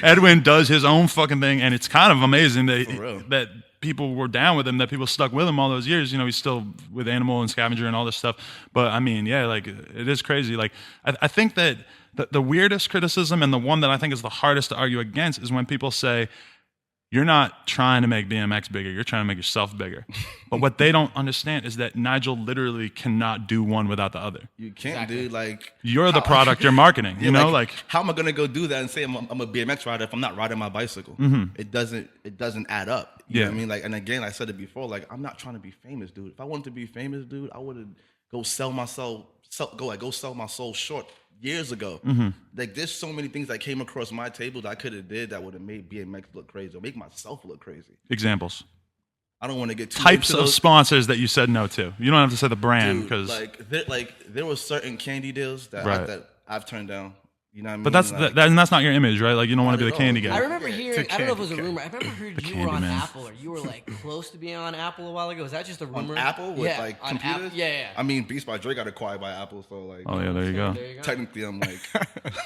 Edwin does his own fucking thing, and it's kind of amazing that people were down with him, that people stuck with him all those years. He's still with Animal and Scavenger and all this stuff. But I mean, yeah, like it is crazy. Like I think that the weirdest criticism and the one that I think is the hardest to argue against is when people say, you're not trying to make BMX bigger, you're trying to make yourself bigger. But what they don't understand is that Nigel literally cannot do one without the other. You can't, dude. Like, you're the product you're marketing. You know, like how am I gonna go do that and say I'm a BMX rider if I'm not riding my bicycle? It doesn't add up. You know what I mean? Like, and again, I said it before. Like, I'm not trying to be famous, dude. If I wanted to be famous, dude, I would have go sell my soul short years ago. Like, there's so many things that came across my table that I could have did that would have made BMX look crazy or make myself look crazy. Examples. I don't want to get too types into of those. sponsors that you said no to. You don't have to say the brand because there were certain candy deals that I've turned down. You know what I mean? But that's not your image, right? Like, you don't want to be the candy guy. I remember hearing, I don't know if it was a guy. rumor. I remember hearing you were on Apple, or you were like close to being on Apple a while ago. Was that just a rumor? On Apple with like on computers? Apple. Yeah. I mean, Beats by Dre got acquired by Apple, so like. Oh yeah, there you go. Technically, I'm like,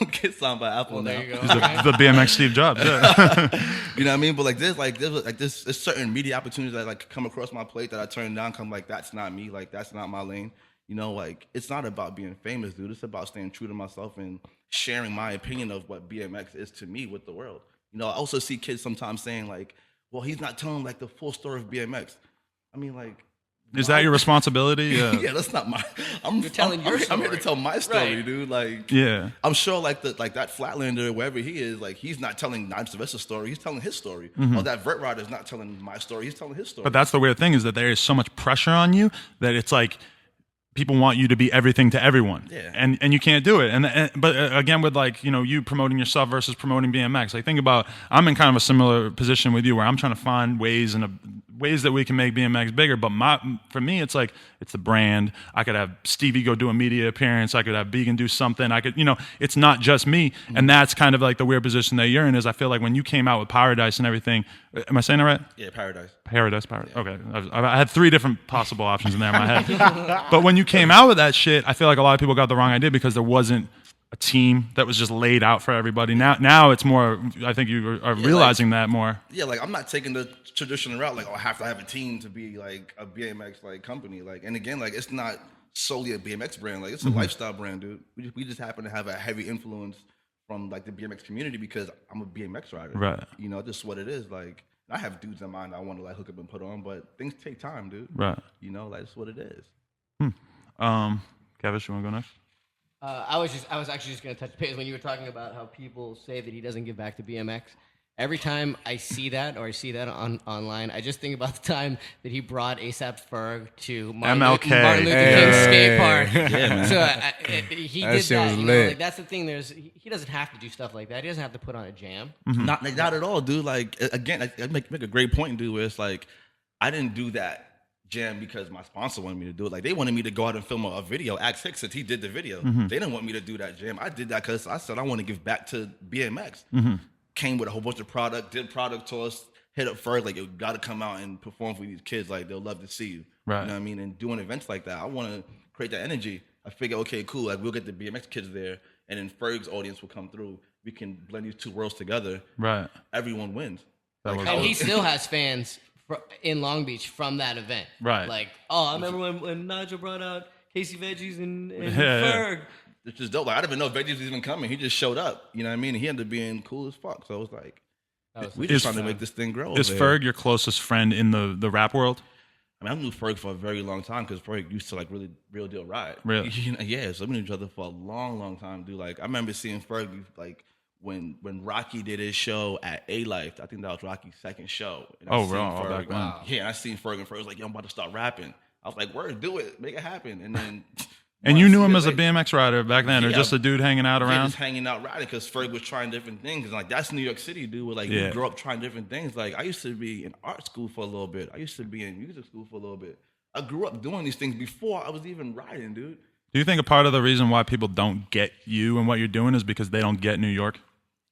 I'm getting signed by Apple now. There you go. He's the BMX Steve Jobs. Yeah. You know what I mean? But there's certain media opportunities that like come across my plate that I turn down. Come like, that's not me. Like, that's not my lane. You know, like, it's not about being famous, dude. It's about staying true to myself and sharing my opinion of what BMX is to me with the world. You know, I also see kids sometimes saying like, well, he's not telling like the full story of BMX. I mean, like, Is that your responsibility? Yeah. yeah, that's not my. I'm here to tell my story, Right. dude. Like, Yeah. I'm sure like that Flatlander, wherever he is, like, he's not telling Nigel Sylvester's story. He's telling his story. Or that vert rider is not telling my story. He's telling his story. But that's the weird thing is that there is so much pressure on you that it's like people want you to be everything to everyone. Yeah. And you can't do it. But again, with like, you know, you promoting yourself versus promoting BMX, like think about, I'm in kind of a similar position with you where I'm trying to find ways that we can make BMX bigger. But for me, it's like, it's the brand. I could have Stevie go do a media appearance. I could have Began do something. I could, you know, it's not just me. And that's kind of like the weird position that you're in is I feel like when you came out with Paradise and everything, am I saying it right? Yeah, Paradise. Paradise. Okay. I had three different possible options in there in my head. But when you came out with that shit, I feel like a lot of people got the wrong idea because there wasn't a team that was just laid out for everybody. Now it's more, I think you are realizing that more. Yeah, like, I'm not taking the traditional route, like, oh, I have to have a team to be like a BMX like company. Like, and again, like, it's not solely a BMX brand. Like, it's a lifestyle brand, dude. We just happen to have a heavy influence from like the BMX community because I'm a BMX rider. Right. You know, just what it is. Like, I have dudes in mind I want to like hook up and put on, but things take time, dude. Right. You know, like, that's what it is. Catfish, you want to go next? I was actually just going to touch base when you were talking about how people say that he doesn't give back to BMX. Every time I see that or I see that online, I just think about the time that he brought ASAP Ferg to Martin MLK. Luther King's skate park. Yeah, man. So he That did shit that. was You know, lit. like, that's the thing. He doesn't have to do stuff like that. He doesn't have to put on a jam. Not at all, dude. Like, again, I make a great point, dude, where it's like, I didn't do that jam because my sponsor wanted me to do it. Like, they wanted me to go out and film a video. Ask Hicks, he did the video. They didn't want me to do that jam. I did that because I said I want to give back to BMX. Came with a whole bunch of product, did product tours, hit up first, like, you got to come out and perform for these kids. Like, they'll love to see you. Right. You know what I mean? And doing events like that, I want to create that energy. I figure, okay, cool. Like, we'll get the BMX kids there, and then Ferg's audience will come through. We can blend these two worlds together. Right. Everyone wins. That was And he still has fans in Long Beach from that event. Right. Like, oh, I remember when Nigel brought out Casey Veggies and Yeah. Ferg. It's just dope. Like, I didn't even know Veggies was even coming. He just showed up. You know what I mean? And he ended up being cool as fuck. So it was like, we just trying to make this thing grow. Is over here. Ferg your closest friend in the rap world? I mean, I knew Ferg for a very long time because Ferg used to like really real deal ride. Really? You know, yeah. So we knew each other for a long, long time, dude. Like, I remember seeing Ferg like when Rocky did his show at A Life. I think that was Rocky's second show. And I Oh, seen wow, Ferg, back then. Yeah, and I seen Ferg, and Ferg was like, "Yo, I'm about to start rapping." I was like, "Word, do it, make it happen." And then. And you knew him months as a later- BMX rider back then, or Yeah. just a dude hanging out Yeah, around? just hanging out riding because Ferg was trying different things. And like, that's New York City, dude. Where like Yeah. you grow up trying different things. Like, I used to be in art school for a little bit. I used to be in music school for a little bit. I grew up doing these things before I was even riding, dude. Do you think a part of the reason why people don't get you and what you're doing is because they don't get New York?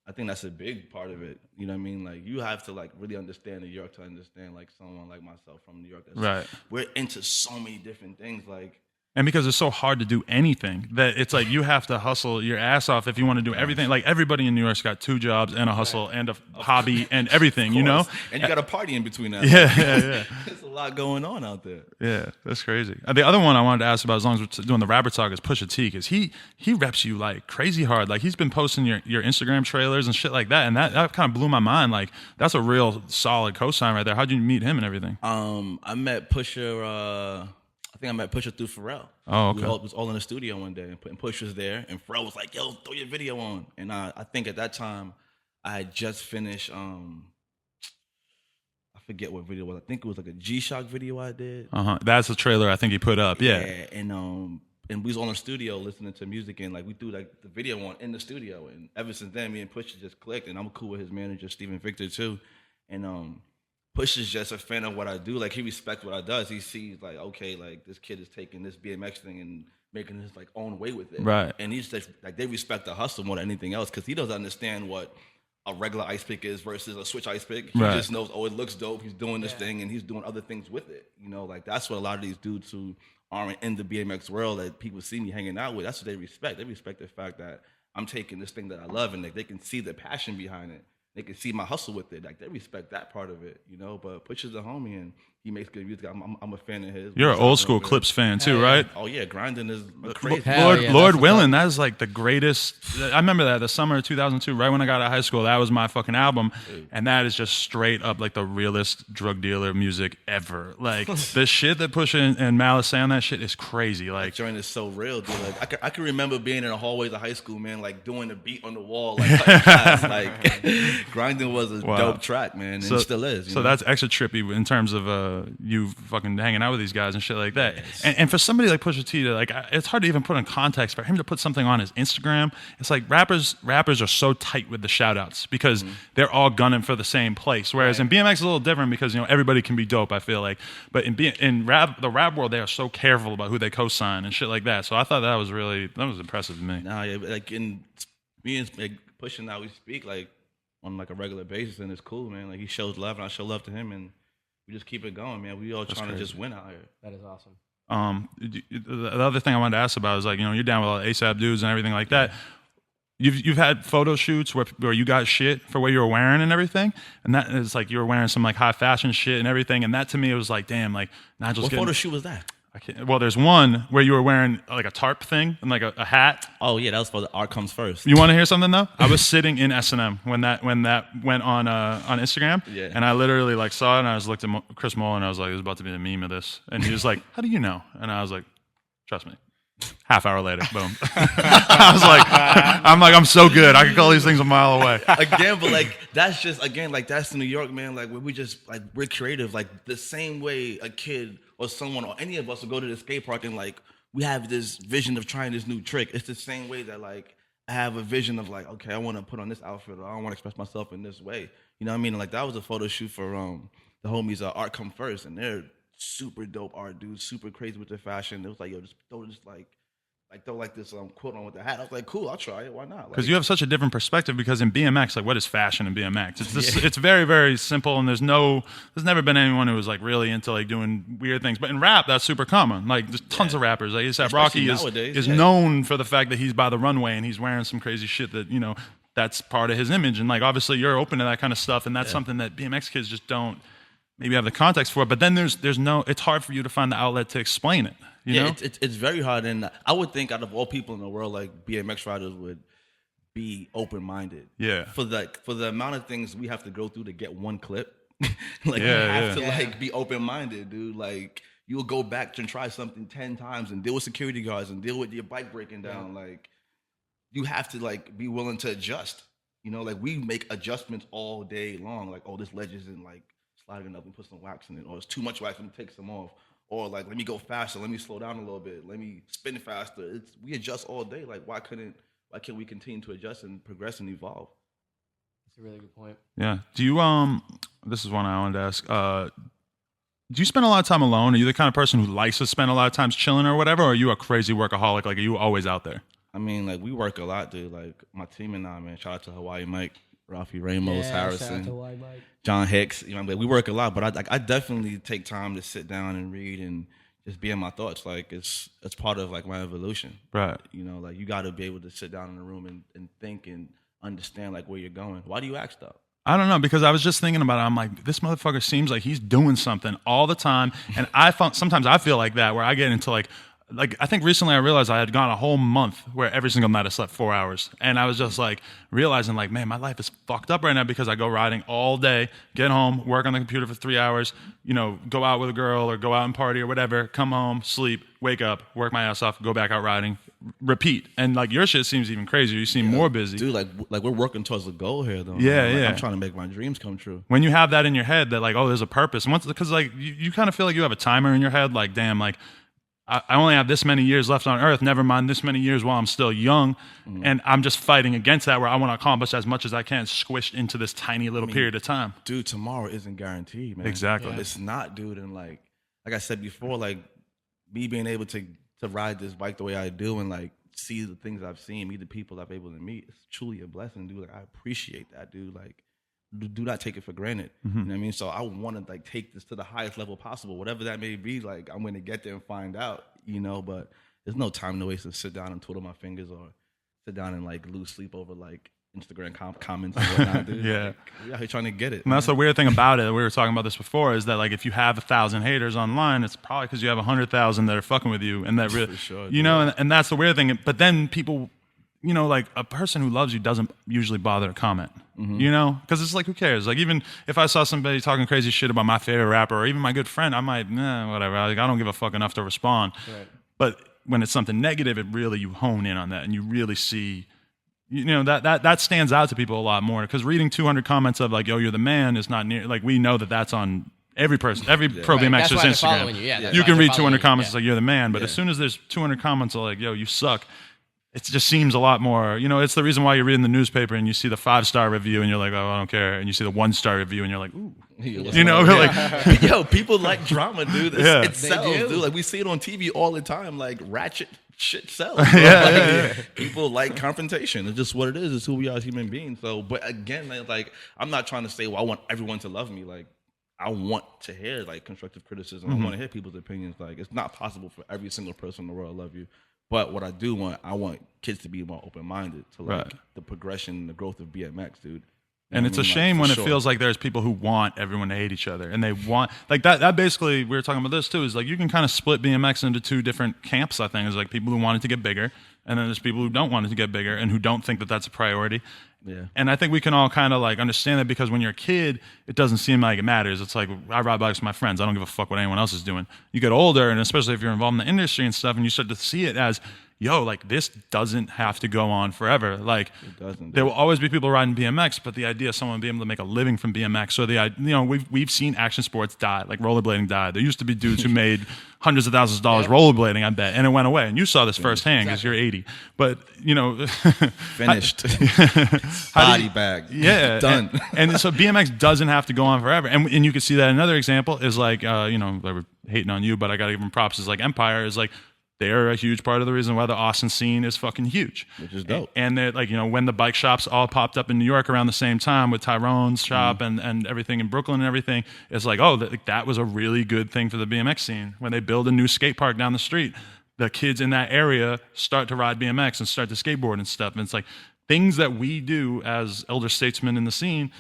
I think that's a big part of it. You know what I mean? Like, you have to like really understand New York to understand like someone like myself from New York. Right. We're into so many different things. Like, And because it's so hard to do anything, that it's like you have to hustle your ass off if you want to do everything. Like everybody in New York's got 2 jobs and a hustle and a hobby and everything, you know? And you got a party in between that. Yeah. There's a lot going on out there. Yeah, that's crazy. The other one I wanted to ask about, as long as we're doing the rapper talk, is Pusha T, because he reps you like crazy hard. Like he's been posting your Instagram trailers and shit like that, and that kind of blew my mind. Like that's a real solid cosign right there. How'd you meet him and everything? I met Pusha. I think I met Pusha through Pharrell. Oh, okay. We was all in the studio one day, and Push was there, and Pharrell was like, "Yo, throw your video on." And I think at that time, I had just finished. I forget what video it was. I think it was like a G-Shock video I did. That's the trailer I think he put up. Yeah. And we was all in the studio listening to music, and like we threw like the video on in the studio, and ever since then, me and Pusha just clicked, and I'm cool with his manager Steven Victor too, and Push is just a fan of what I do. Like he respects what I does. He sees like, okay, like this kid is taking this BMX thing and making his like own way with it. Right. And he's just like, they respect the hustle more than anything else, because he doesn't understand what a regular ice pick is versus a switch ice pick. He just knows, oh, it looks dope. He's doing this thing and he's doing other things with it. You know, like that's what a lot of these dudes who aren't in the BMX world that people see me hanging out with, that's what they respect. They respect the fact that I'm taking this thing that I love and like they can see the passion behind it. They can see my hustle with it. Like they respect that part of it, you know. But Push is a homie and he makes good music. I'm a fan of his. You're an old school Clips fan too, right? Oh yeah, grinding is crazy. Lord willing, that is like the greatest. I remember that the summer of 2002, right when I got out of high school. That was my fucking album, and that is just straight up like the realest drug dealer music ever. Like the shit that Push and Malice say on that shit is crazy. Like joint is so real, dude. Like I can remember being in the hallways of high school, man, like doing the beat on the wall, like grinding was a dope track, man, and it still is. So that's extra trippy in terms of you fucking hanging out with these guys and shit like that. Yes. And for somebody like Pusha T to like, it's hard to even put in context for him to put something on his Instagram. It's like rappers are so tight with the shout outs because they're all gunning for the same place. Whereas in BMX it's a little different because, you know, everybody can be dope, I feel like. But in the rap world, they are so careful about who they co-sign and shit like that. So I thought that was impressive to me. Nah, yeah, like in being like Pushing how we speak like on like a regular basis, and it's cool, man. Like he shows love and I show love to him, and we just keep it going, man. We all trying to just win out here. That is awesome. The other thing I wanted to ask about is like, you know, you're down with all the ASAP dudes and everything like that. You've had photo shoots where you got shit for what you were wearing and everything, and that is like you were wearing some like high fashion shit and everything, and that to me it was like, damn, like Nigel's What photo shoot was that? Well, there's one where you were wearing like a tarp thing and like a hat. Oh yeah, that was for the Art Comes First. You want to hear something though? I was sitting in S&M when that went on Instagram, and I literally like saw it and I was looked at Chris Mull and I was like, "There's about to be a meme of this," and he was like, "How do you know?" And I was like, "Trust me." Half hour later, boom. I'm so good. I can call these things a mile away. Again, but like that's that's New York, man. Like we just like we're creative. Like the same way a kid or someone or any of us will go to the skate park and like we have this vision of trying this new trick. It's the same way that like I have a vision of like, okay, I want to put on this outfit or I want to express myself in this way. You know what I mean? Like that was a photo shoot for the homies Art Come First, and they're super dope art dudes, super crazy with their fashion. It was like, yo, just throw this throw like this quote on with the hat. I was like, cool, I'll try it. Why not? Because you have such a different perspective. Because in BMX, like, what is fashion in BMX? It's very, very simple, and there's never been anyone who was like really into like doing weird things. But in rap, that's super common. Like, there's tons of rappers. Like, ASAP Rocky is known for the fact that he's by the runway and he's wearing some crazy shit that, you know, that's part of his image. And like, obviously, you're open to that kind of stuff, and that's something that BMX kids just don't maybe have the context for. But then there's no. It's hard for you to find the outlet to explain it. You know? It's very hard, and I would think out of all people in the world, like BMX riders would be open-minded. Yeah. For the amount of things we have to go through to get one clip, like you have to like be open-minded, dude. Like you'll go back and try something 10 times and deal with security guards and deal with your bike breaking down. Like you have to like be willing to adjust. You know, like we make adjustments all day long. Like, oh, this ledge isn't like sliding up and put some wax in it, or it's too much wax and take some off. Or like, let me go faster, let me slow down a little bit, let me spin faster. We adjust all day. Like, why can't we continue to adjust and progress and evolve? That's a really good point. Yeah. Do you this is one I wanted to ask. Do you spend a lot of time alone? Are you the kind of person who likes to spend a lot of time chilling or whatever? Or are you a crazy workaholic? Like, are you always out there? I mean, like, we work a lot, dude. Like, my team and I, man. Shout out to Hawaii Mike, Ralphie Ramos, Harrison, John Hicks. You know, we work a lot, but I definitely take time to sit down and read and, just be in my thoughts. Like it's part of like my evolution. Right. You know, like you got to be able to sit down in a room and think and understand like where you're going. Why do you ask though? I don't know, because I was just thinking about it. I'm like, this motherfucker seems like he's doing something all the time. And sometimes I feel like that, where I get into like I think recently I realized I had gone a whole month where every single night I slept 4 hours. And I was just like realizing like, man, my life is fucked up right now because I go riding all day, get home, work on the computer for 3 hours, you know, go out with a girl or go out and party or whatever, come home, sleep, wake up, work my ass off, go back out riding, repeat. And like your shit seems even crazier. You seem more busy. Dude, like we're working towards a goal here though. Yeah, man. Like, yeah. I'm trying to make my dreams come true. When you have that in your head that like, oh, there's a purpose. And once, because like you kind of feel like you have a timer in your head, like, damn, like I only have this many years left on earth, never mind this many years while I'm still young. And I'm just fighting against that, where I want to accomplish as much as I can squished into this tiny little period of time. Dude, tomorrow isn't guaranteed, man. Exactly. Yeah. It's not, dude. And like I said before, like me being able to ride this bike the way I do and like see the things I've seen, meet the people I've been able to meet, it's truly a blessing, dude. Like I appreciate that, dude. Like do not take it for granted. You know what I mean? So I want to like take this to the highest level possible, whatever that may be. Like I'm going to get there and find out, you know, but there's no time to waste to sit down and twiddle my fingers or sit down and like lose sleep over like Instagram comments and whatnot, dude. Yeah. Like, we out here trying to get it. And that's the weird thing about it. We were talking about this before, is that like if you have 1,000 haters online, it's probably because you have 100,000 that are fucking with you, and that really, For sure, you know, and that's the weird thing. But then people, you know, like a person who loves you doesn't usually bother to comment, you know, because it's like, who cares? Like even if I saw somebody talking crazy shit about my favorite rapper or even my good friend, I might, whatever. Like, I don't give a fuck enough to respond. Right. But when it's something negative, it really, you hone in on that and you really see, you know, that stands out to people a lot more, because reading 200 comments of like, yo, you're the man is not near, like we know that that's on every person, every pro Right. BMXer's That's why they're Instagram. following you. Yeah, that's You why can they're read 200 following you. comments, Yeah. it's like you're the man. But as soon as there's 200 comments of like, yo, you suck, it just seems a lot more, you know, it's the reason why you're reading the newspaper and you see the 5-star review and you're like, oh, I don't care. And you see the 1-star review and you're like, ooh. You know, like, yo, people like drama, dude. Yeah. It sells, They do. dude. Like we see it on TV all the time. Like ratchet shit sells. Yeah. People like confrontation. It's just what it is. It's who we are as human beings. So, but again, like I'm not trying to say, well, I want everyone to love me. Like I want to hear like constructive criticism. I want to hear people's opinions. Like it's not possible for every single person in the world to love you. But what I do want, I want kids to be more open-minded to like Right. the progression, the growth of BMX, dude. and it's a shame when it feels like there's people who want everyone to hate each other, and they want like that basically, we were talking about this too, is like you can kind of split BMX into two different camps. I think is like people who want it to get bigger, and then there's people who don't want it to get bigger and who don't think that that's a priority. Yeah. And I think we can all kind of like understand that, because when you're a kid, it doesn't seem like it matters. It's like, I ride bikes with my friends. I don't give a fuck what anyone else is doing. You get older, and especially if you're involved in the industry and stuff, and you start to see it as, yo, like this doesn't have to go on forever. Like It doesn't. there will always be people riding BMX, but the idea of someone being able to make a living from BMX, or we've seen action sports die, like rollerblading died. There used to be dudes who made hundreds of thousands of dollars rollerblading, I bet, and it went away. And you saw this firsthand because you're 80. But you know, Finished. Body bag. yeah, Done. And so BMX doesn't have to go on forever. And you can see that another example is like, they were hating on you, but I got to give them props. Is like Empire is like, they're a huge part of the reason why the Austin scene is fucking huge. Which is dope. And they're like, when the bike shops all popped up in New York around the same time with Tyrone's shop and everything in Brooklyn and everything, it's like, oh, that was a really good thing for the BMX scene. When they build a new skate park down the street, the kids in that area start to ride BMX and start to skateboard and stuff. And it's like things that we do as elder statesmen in the scene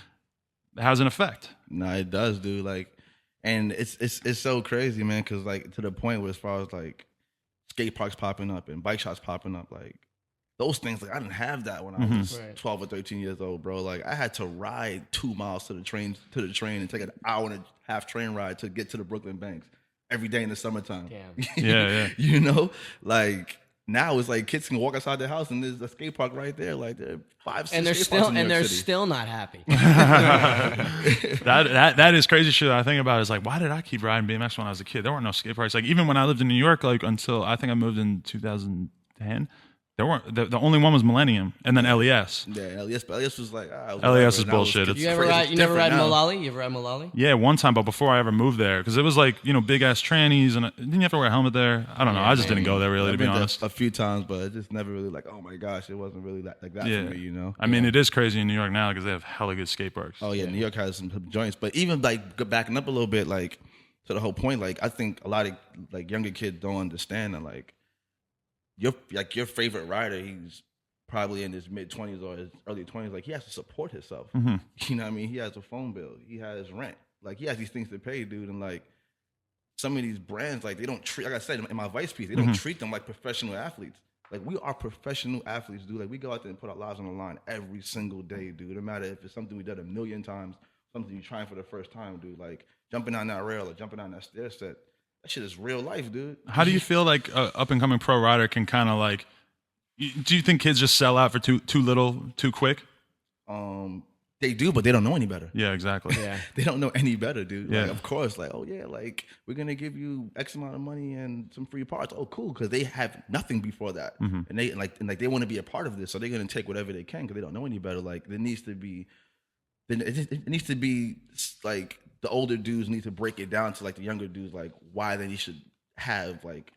has an effect. No, it does, dude. Like, and it's so crazy, man, because like to the point where as far as like skate parks popping up and bike shops popping up, like those things, like I didn't have that when I was 12 or 13 years old, bro. Like I had to ride 2 miles to the train and take an hour and a half train ride to get to the Brooklyn Banks every day in the summertime. Damn. Yeah. You know, like now it's like kids can walk outside their house and there's a skate park right there. Like there are 5, 6 And they're skate parks in New York City. still not happy. That is crazy shit that I think about. Is like, why did I keep riding BMX when I was a kid? There weren't no skate parks. Like even when I lived in New York, like until I think I moved in 2010, there weren't. The only one was Millennium, and then LES. Yeah, LES was like, LES is bullshit. It's You ever ride? You never ride Mulally? You ever ride Mulally? Yeah, one time, but before I ever moved there, because it was like big ass trannies, and didn't you have to wear a helmet there? I don't know. I just didn't go there really, to I've be been there honest. a few times, but it just never really like, oh my gosh, it wasn't really like that Yeah, for me, you know. I mean, it is crazy in New York now because they have hella good skate parks. Oh yeah, New York has some joints, but even like backing up a little bit, like to the whole point, like I think a lot of like younger kids don't understand that like your favorite rider, he's probably in his mid-20s or his early 20s, like he has to support himself. Mm-hmm. You know what I mean? He has a phone bill, he has rent, like he has these things to pay, dude. And like some of these brands, like they don't treat, like I said in my Vice piece, they don't treat them like professional athletes. Like we are professional athletes, dude. Like we go out there and put our lives on the line every single day, dude. No matter if it's something we did a million times, something you're trying for the first time, dude. Like jumping down that rail or jumping down that stair set. That shit is real life, dude. How do you feel like a up and coming pro rider can kind of like? Do you think kids just sell out for too little, too quick? They do, but they don't know any better. Yeah, exactly. Yeah. They don't know any better, dude. Yeah. Like, of course, like, oh yeah, like we're gonna give you X amount of money and some free parts. Oh, cool, because they have nothing before that, and they they want to be a part of this, so they're gonna take whatever they can because they don't know any better. Like there needs to be, it needs to be like the older dudes need to break it down to like the younger dudes, like why they should have like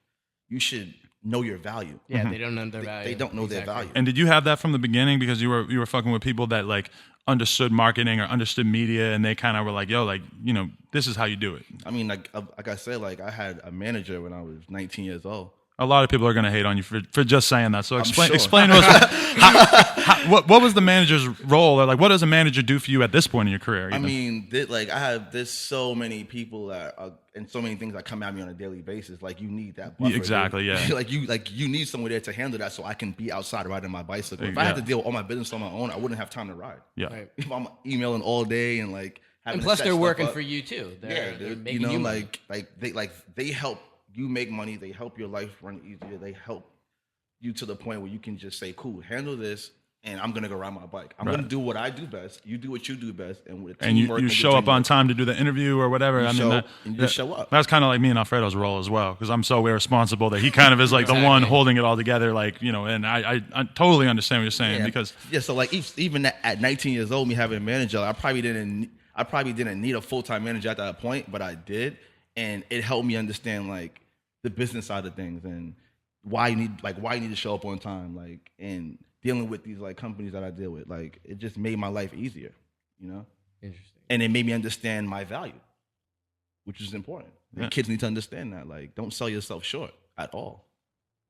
you should know your value. Yeah, they don't know their value. They don't know their value. And did you have that from the beginning because you were fucking with people that like understood marketing or understood media, and they kind of were like, yo, like, you know, this is how you do it? I mean, like I said, like I had a manager when I was 19 years old. A lot of people are going to hate on you for just saying that. So explain sure. explain to us what was the manager's role, or like what does a manager do for you at this point in your career? I mean, there's so many people that are, and so many things that come at me on a daily basis. Like you need that buffer, exactly, dude. yeah. like you need someone there to handle that, so I can be outside riding my bicycle. If I had to deal with all my business on my own, I wouldn't have time to ride. Yeah. Right. If I'm emailing all day and like having And plus, to set they're stuff working up. for you too. They're Dude, making you know, money. they help you make money. They help your life run easier. They help you to the point where you can just say, "Cool, handle this." And I'm gonna go ride my bike. I'm gonna do what I do best. You do what you do best, and with you show up on time to do the interview or whatever. You just show up. That's kind of like me and Alfredo's role as well, because I'm so irresponsible that he kind of is like the one holding it all together. Like, you know, and I totally understand what you're saying because so like even at 19 years old, me having a manager, I probably didn't need a full-time manager at that point, but I did, and it helped me understand like the business side of things and why you need to show up on time, like, and dealing with these like companies that I deal with. Like it just made my life easier, you know? Interesting. And it made me understand my value, which is important. Yeah. And kids need to understand that. Like, don't sell yourself short at all.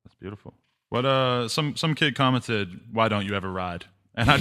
That's beautiful. What some kid commented, "Why don't you ever ride?" And I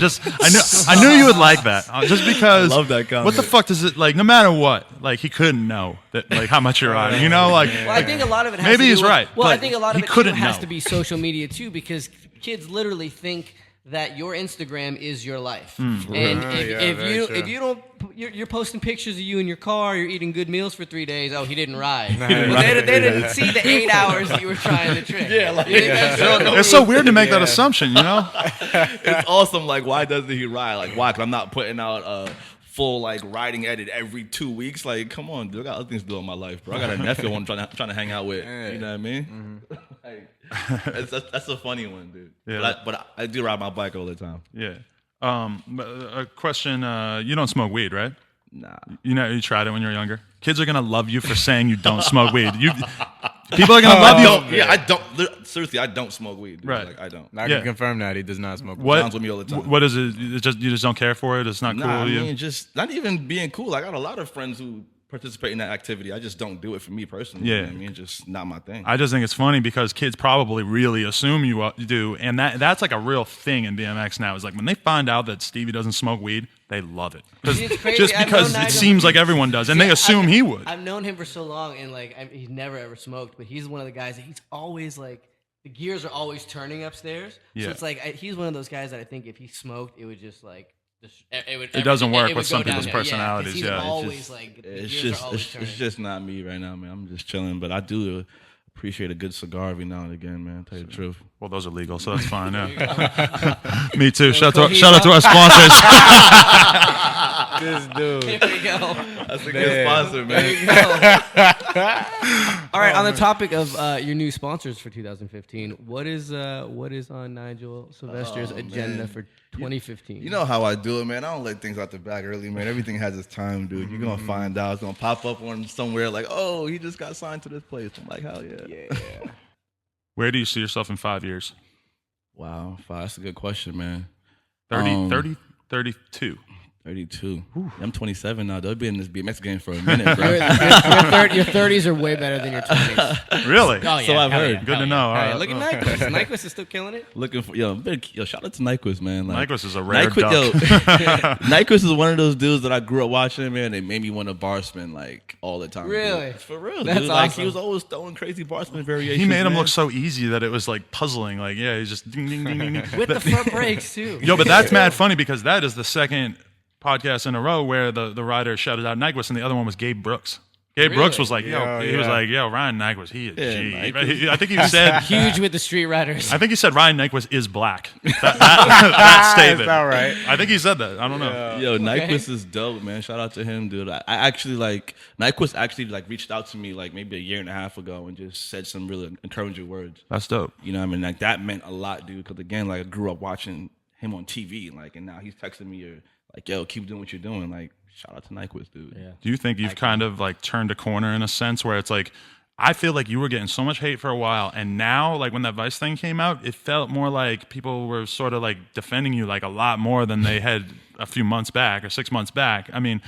knew you would like that, just because. I love that comment. What the fuck does it like? No matter what, like he couldn't know that like how much you're riding. You know, like. Well, I think a lot of it has Maybe to do he's with, right, Well, I but think a lot of he it too couldn't has know. to be social media too, because kids literally think that your Instagram is your life. And if you don't, you're posting pictures of you in your car, you're eating good meals for 3 days. Oh, he didn't ride. They didn't see the 8 hours that you were trying to trick. It's so weird to make that assumption, you know. It's awesome. Like, why doesn't he ride? Like, why? Because I'm not putting out a full like riding edit every 2 weeks. Like, come on, dude. I got other things to do in my life, bro. I got a nephew I'm trying to hang out with. You know what I mean? Like, that's a funny one, dude. Yeah. But I do ride my bike all the time. Yeah. A question. You don't smoke weed, right? Nah. You tried it when you were younger. Kids are gonna love you for saying you don't smoke weed. People are gonna love you. I don't. Seriously, I don't smoke weed, dude. Right. Like, I don't. I can confirm that he does not smoke. What? Sounds with me all the time. What is it? It's just you just don't care for it. It's not cool Nah, to I you. mean, just not even being cool. I got a lot of friends who participate in that activity. I just don't do it for me personally. Yeah. You know what I mean, just not my thing. I just think it's funny because kids probably really assume you do, and that's like a real thing in BMX now. Is like when they find out that Stevie doesn't smoke weed, they love it. It's crazy. Just I've because known it Nigel- seems like everyone does, and they assume he would. I've known him for so long, and like he's never ever smoked, but he's one of the guys that he's always like the gears are always turning upstairs. Yeah. So it's like he's one of those guys that I think if he smoked, it would just like It doesn't work would with some go down people's there. personalities, He's yeah. always like the It's gears are always just turning. it's just not me right now, man. I'm just chilling, but I do appreciate a good cigar every now and again, man. Tell you the truth. Well, those are legal, so that's fine. Yeah. Me too. Shout out to our sponsors. This dude. Here we go. That's a good sponsor, There man. you go. All right, on the topic of your new sponsors for 2015, what is on Nigel Sylvester's agenda man. for 2015? You know how I do it, man. I don't let things out the bag early, man. Everything has its time, dude. You're gonna find out. It's gonna pop up on somewhere like, oh, he just got signed to this place. I'm like, hell yeah. Yeah. Where do you see yourself in 5 years? Wow, that's a good question, man. 30, 32. 32. I'm 27 now. They'll be in this BMX game for a minute, bro. Your 30s are way better than your 20s. Really? Oh, yeah. So I've heard. Yeah. Good to know. All right. Look at Nyquist. Nyquist is still killing it. Looking for yo, shout out to Nyquist, man. Like, Nyquist is a rare duck. Nyquist is one of those dudes that I grew up watching, man. They made me want to bar spin like all the time. Really? Dude. For real, That's dude. Like awesome. he was always throwing crazy bar spin variations. He made him man. look so easy that it was like puzzling. Like, yeah, he's just ding, ding, ding, ding, ding. With the front brakes, too. Yo, but that's mad funny because that is the second podcast in a row where the writer shouted out Nyquist and the other one was Gabe Brooks. Gabe Really? Brooks was like, Yo, he was yeah. like, yo, Ryan Nyquist, he is G. Nyquist. I think he said, Huge with the street riders. I think he said Ryan Nyquist is black. That statement. That's all right. I think he said that. I don't know. Yo, Nyquist is dope, man. Shout out to him, dude. I actually like Nyquist actually like reached out to me like maybe a year and a half ago and just said some really encouraging words. That's dope. You know what I mean? Like that meant a lot, dude. Because again, like I grew up watching him on TV, like, and now he's texting me or like, yo, keep doing what you're doing. Like, shout out to Nyquist, dude. Yeah. Do you think you've kind of like turned a corner in a sense where it's like, I feel like you were getting so much hate for a while, and now, like when that Vice thing came out, it felt more like people were sort of like defending you like a lot more than they had a few months back or 6 months back. I mean,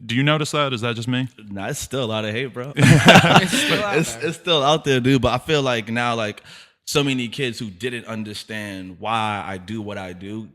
do you notice that? Is that just me? Nah, it's still a lot of hate, bro. It's still out there. It's still out there, dude. But I feel like now, like so many kids who didn't understand why I do what I do,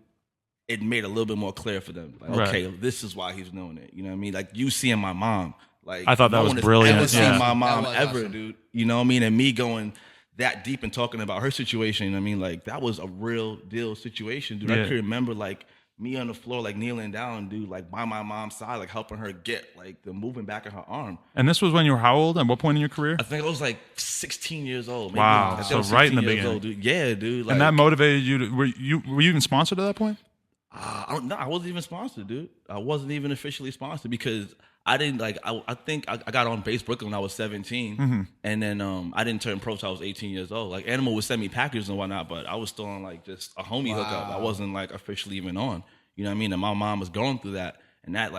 it made a little bit more clear for them. Like, Right. okay, this is why he's doing it. You know what I mean? Like you seeing my mom. Like I thought that no was one has brilliant. Ever seen Yeah. my mom That was ever, awesome. dude? You know what I mean? And me going that deep and talking about her situation. You know what I mean? Like that was a real deal situation, dude. Yeah. I could remember like me on the floor, like kneeling down, dude, like by my mom's side, like helping her get like the moving back of her arm. And this was when you were how old? At what point in your career? I think I was like 16 years old. Maybe. Wow. I think So I was right in the 16 years beginning. old, dude. Yeah, dude. Like, And that motivated you to, were you even sponsored at that point? I don't know. I wasn't even sponsored, dude. I wasn't even officially sponsored because I didn't like. I think I got on Base Brooklyn when I was 17, and then I didn't turn pro till I was 18 years old. Like Animal would send me packages and whatnot, but I was still on like just a homie hookup. I wasn't like officially even on. You know what I mean? And my mom was going through that, and that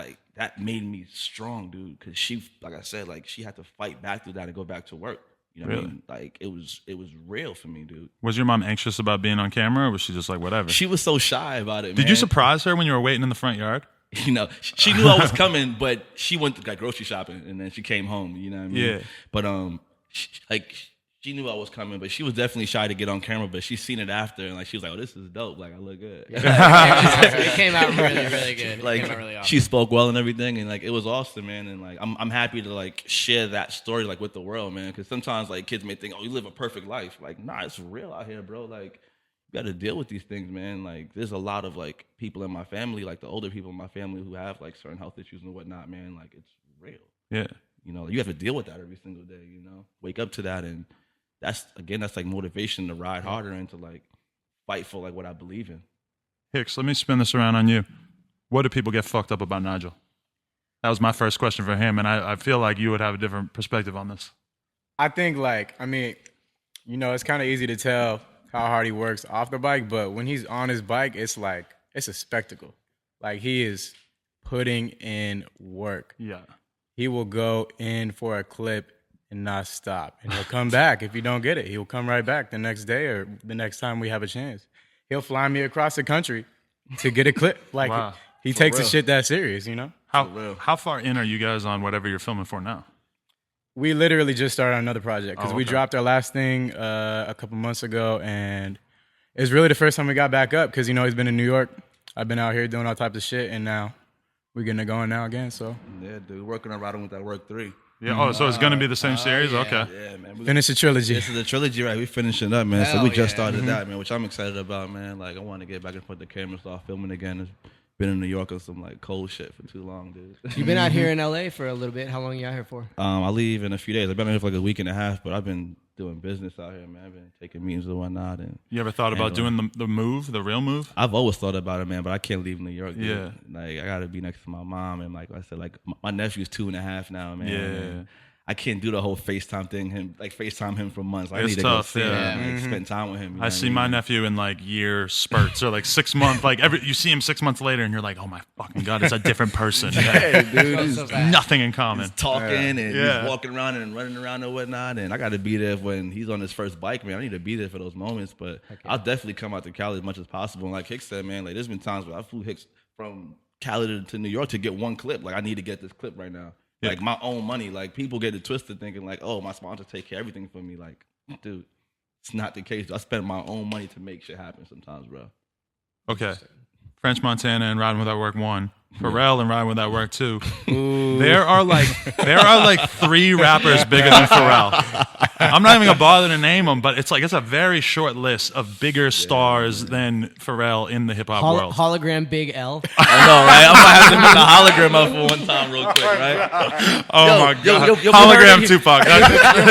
made me strong, dude. Because she, like I said, like she had to fight back through that and go back to work. You know what I Really? mean? Like it was real for me, dude. Was your mom anxious about being on camera, or was she just like whatever? She was so shy about it. Did man. you surprise her when you were waiting in the front yard? You know, she knew I was coming, but she went to like grocery shopping and then she came home. You know what I mean? Yeah. But she knew I was coming, but she was definitely shy to get on camera. But she seen it after and like she was like, "Oh, this is dope. Like I look good." It came out really, really good. It Like came out really awesome. she spoke well and everything, and like it was awesome, man. And like I'm happy to like share that story like with the world, man. Because sometimes like kids may think, "Oh, you live a perfect life." Like, nah, it's real out here, bro. Like you got to deal with these things, man. Like there's a lot of like people in my family, like the older people in my family who have like certain health issues and whatnot, man. Like it's real. Yeah. You know, you have to deal with that every single day. You know, wake up to that, and that's like motivation to ride harder and to like fight for like what I believe in. Hicks, let me spin this around on you. What do people get fucked up about Nigel? That was my first question for him, and I feel like you would have a different perspective on this. I think, like, I mean, you know, it's kind of easy to tell how hard he works off the bike, but when he's on his bike, it's like, it's a spectacle. Like, he is putting in work. Yeah. He will go in for a clip and not stop. And he'll come back if you don't get it. He'll come right back the next day or the next time we have a chance. He'll fly me across the country to get a clip. Like, Wow. he takes real. the shit that serious, you know? real. How far in are you guys on whatever you're filming for now? We literally just started another project because Oh, we okay. dropped our last thing a couple months ago, and it's really the first time we got back up because, you know, he's been in New York. I've been out here doing all types of shit, and now we're getting it going now again, so. Yeah, dude, working on riding with that work 3. Yeah. Oh, so it's going to be the same series? yeah. Okay. Yeah, man. Finish the trilogy. This is the trilogy, right? We finishing up, man. So Hell we just yeah. started that, man, which I'm excited about, man. Like, I want to get back in front of the camera, start filming again. Been in New York on some like cold shit for too long, dude. You've been out here in LA for a little bit. How long are you out here for? I leave in a few days. I've been out here for like a week and a half, but I've been doing business out here, man. I've been taking meetings and whatnot, and You ever thought about doing the move, the real move? I've always thought about it, man. But I can't leave New York. Dude. Yeah. Like I gotta be next to my mom, and like I said, like my nephew's 2.5 now, man. Yeah. And I can't do the whole FaceTime thing. FaceTime him for months. I It's need to tough, go see yeah. him, and, like, spend time with him. you know I what see mean? my nephew in like year spurts or like 6 months. Like you see him 6 months later, and you're like, oh my fucking god, it's a different person. Hey, dude, Goes he's so fast. Nothing in common. talking and Yeah. he's walking around and running around and whatnot. And I got to be there when he's on his first bike, man. I need to be there for those moments. But I'll definitely come out to Cali as much as possible. And like Hicks said, man, like there's been times where I flew Hicks from Cali to New York to get one clip. Like, I need to get this clip right now. Yeah. Like, my own money. Like, people get it twisted thinking like, oh, my sponsors take care of everything for me. Like, dude, it's not the case. I spend my own money to make shit happen sometimes, bro. Okay. French Montana and Riding Without Work 1. Pharrell and Riding Without Work 2. Ooh. There are like 3 rappers bigger than Pharrell. I'm not even gonna bother to name them, but it's a very short list of bigger stars than Pharrell in the hip hop world. Hologram Big L. I know, right? I'm gonna have to put the hologram up for one time real quick, right? Oh my god. Yo, Hologram Tupac. You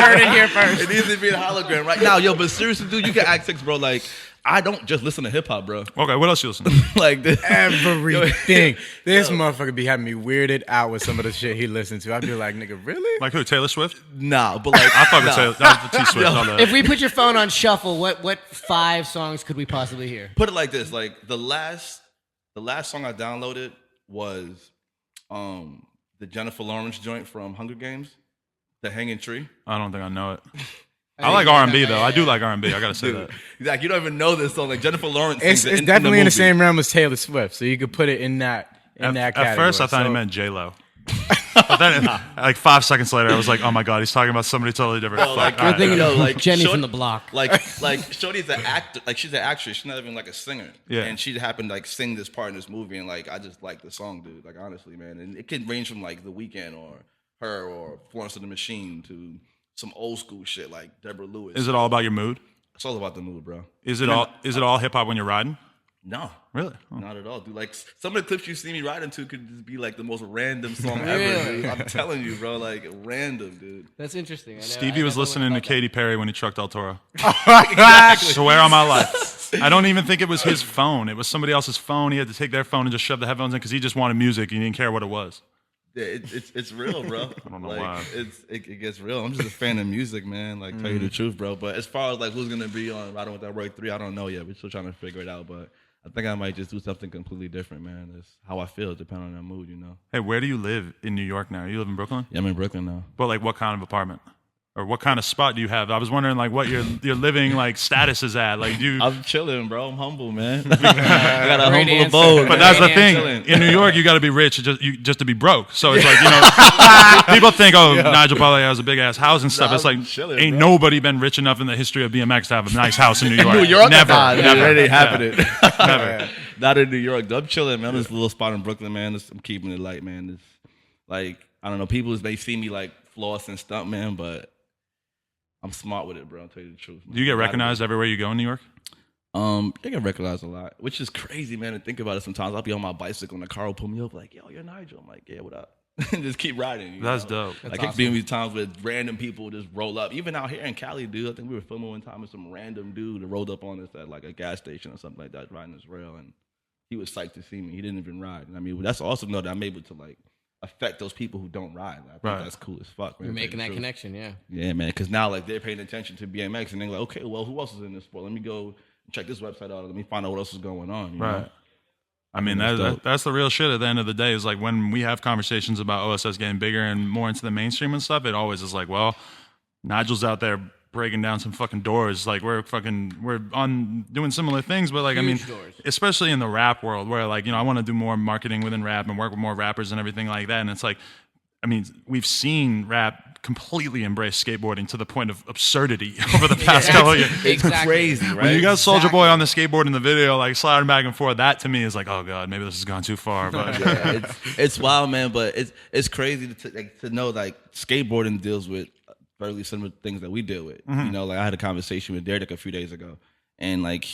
heard it here first. It needs to be a hologram right now. Yo, but seriously, dude, you can act six, bro. Like, I don't just listen to hip hop, bro. Okay, what else you listen to? Like this. Everything. This motherfucker be having me weirded out with some of the shit he listens to. I'd be like, nigga, really? Like who? Taylor Swift? Nah, but like I fuck with Taylor. That was the T Swift. all that. If we put your phone on shuffle, what 5 songs could we possibly hear? put it like this. Like the last song I downloaded was the Jennifer Lawrence joint from Hunger Games, The Hanging Tree. I don't think I know it. I like R&B though. I do like R&B. I gotta say Dude, that. like, you don't even know this song. Like Jennifer Lawrence. It's sings it definitely in the movie. same realm as Taylor Swift, so you could put it in that category. At first, I thought he meant J-Lo. But then, like 5 seconds later, I was like, "Oh my god, he's talking about somebody totally different." Yo, like, Fuck, all right. thinking yo, like Jenny Shorty- from the block. Like Shorty's an actor. Like she's an actress. She's not even like a singer. Yeah. And she happened to like sing this part in this movie, and like I just like the song, dude. Like honestly, man. And it could range from like The Weeknd or her or Florence and the Machine to some old school shit like Deborah Lewis. Is it all about your mood? It's all about the mood, bro. Is it all hip hop when you're riding? No. Really? Oh. Not at all, dude. Like some of the clips you see me riding to could just be like the most random song ever, Really? dude. I'm telling you, bro. Like random, dude. That's interesting. Stevie was listening to Katy Perry when he trucked El Toro. Exactly. Swear on my life. I don't even think it was his phone. It was somebody else's phone. He had to take their phone and just shove the headphones in because he just wanted music. He didn't care what it was. Yeah, it's real, bro. I don't know like, why. It gets real. I'm just a fan of music, man. Like, tell you the truth, bro. But as far as like who's gonna be on Riding With That Work 3, I don't know yet. We're still trying to figure it out. But I think I might just do something completely different, man. That's how I feel, depending on that mood, you know. Hey, where do you live in New York now? You live in Brooklyn? Yeah, I'm in Brooklyn now. But like, what kind of apartment? Or what kind of spot do you have? I was wondering like what your living like status is at. Like you. I'm chilling, bro. I'm humble, man. I got a Great humble answer. abode. But that's the Great thing. answer. In New York, you got to be rich just to be broke. So it's like, people think, oh, Nigel probably has a big ass house and stuff. Nah, It's like, I'm chilling, ain't bro. nobody been rich enough in the history of BMX to have a nice house in New York. New York? Never. Nah, dude, never. that ain't happening. Never. Not in New York. Though. I'm chilling, man. I'm just a little spot in Brooklyn, man. I'm keeping it light, man. It's like, I don't know. People may see me like floss and stunt, man, but I'm smart with it, bro. I'll tell you the truth. Do you get recognized everywhere you go in New York? They get recognized a lot, which is crazy, man, to think about it. Sometimes I'll be on my bicycle and the car will pull me up like, yo, you're Nigel. I'm like, yeah, what up? And just keep riding. You That's know? dope. Like, That's it's been these times where random people just roll up. Even out here in Cali, dude, I think we were filming one time with some random dude that rolled up on us at like a gas station or something like that, riding his rail. And he was psyched to see me. He didn't even ride. And I mean, that's awesome, though, that I'm able to like affect those people who don't ride. I think Right. that's cool as fuck, man. You're to tell making you the that truth. connection, yeah. Yeah, man, because now like they're paying attention to BMX and they're like, okay, well, who else is in this sport? Let me go check this website out. Let me find out what else is going on. You Right. know? I mean, That's dope. that's the real shit at the end of the day is like when we have conversations about OSS getting bigger and more into the mainstream and stuff, it always is like, well, Nigel's out there breaking down some fucking doors. Like we're on doing similar things, but like, I mean, Huge doors. especially in the rap world where like, you know, I want to do more marketing within rap and work with more rappers and everything like that. And it's like, I mean, we've seen rap completely embrace skateboarding to the point of absurdity over the past couple of years. It's Exactly. crazy, right? When you got Soldier Exactly. Boy on the skateboard in the video, like sliding back and forth, that to me is like, oh god, maybe this has gone too far. But Yeah, it's wild, man. But it's crazy to know like skateboarding deals with fairly similar things that we deal with. You know, like I had a conversation with Derek a few days ago, and like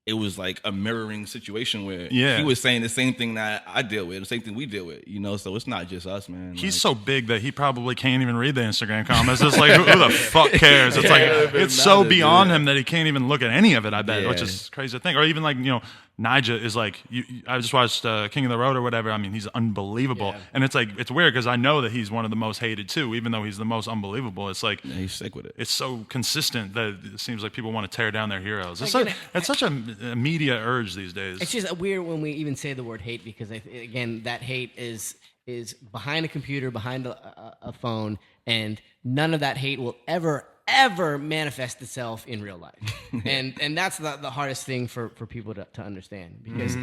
it was like a mirroring situation where Yeah. he was saying the same thing that I deal with, the same thing we deal with. You know, so it's not just us, man. he's Like, so big that he probably can't even read the Instagram comments. It's like, who the fuck cares? It's like, Yeah, it's so matter, beyond dude. him that he can't even look at any of it, I bet, which Yeah. is crazy to think. Or even like, you know, Nigel is like, I just watched King of the Road or whatever. I mean, he's unbelievable. Yeah. And it's like, it's weird because I know that he's one of the most hated too, even though he's the most unbelievable. It's like, yeah, he's sick with it. it's so consistent that it seems like people want to tear down their heroes. It's, Again, it's such a media urge these days. It's just weird when we even say the word hate because again, that hate is behind a computer, behind a phone, and none of that hate will ever ever manifest itself in real life. and that's the hardest thing for people to understand, because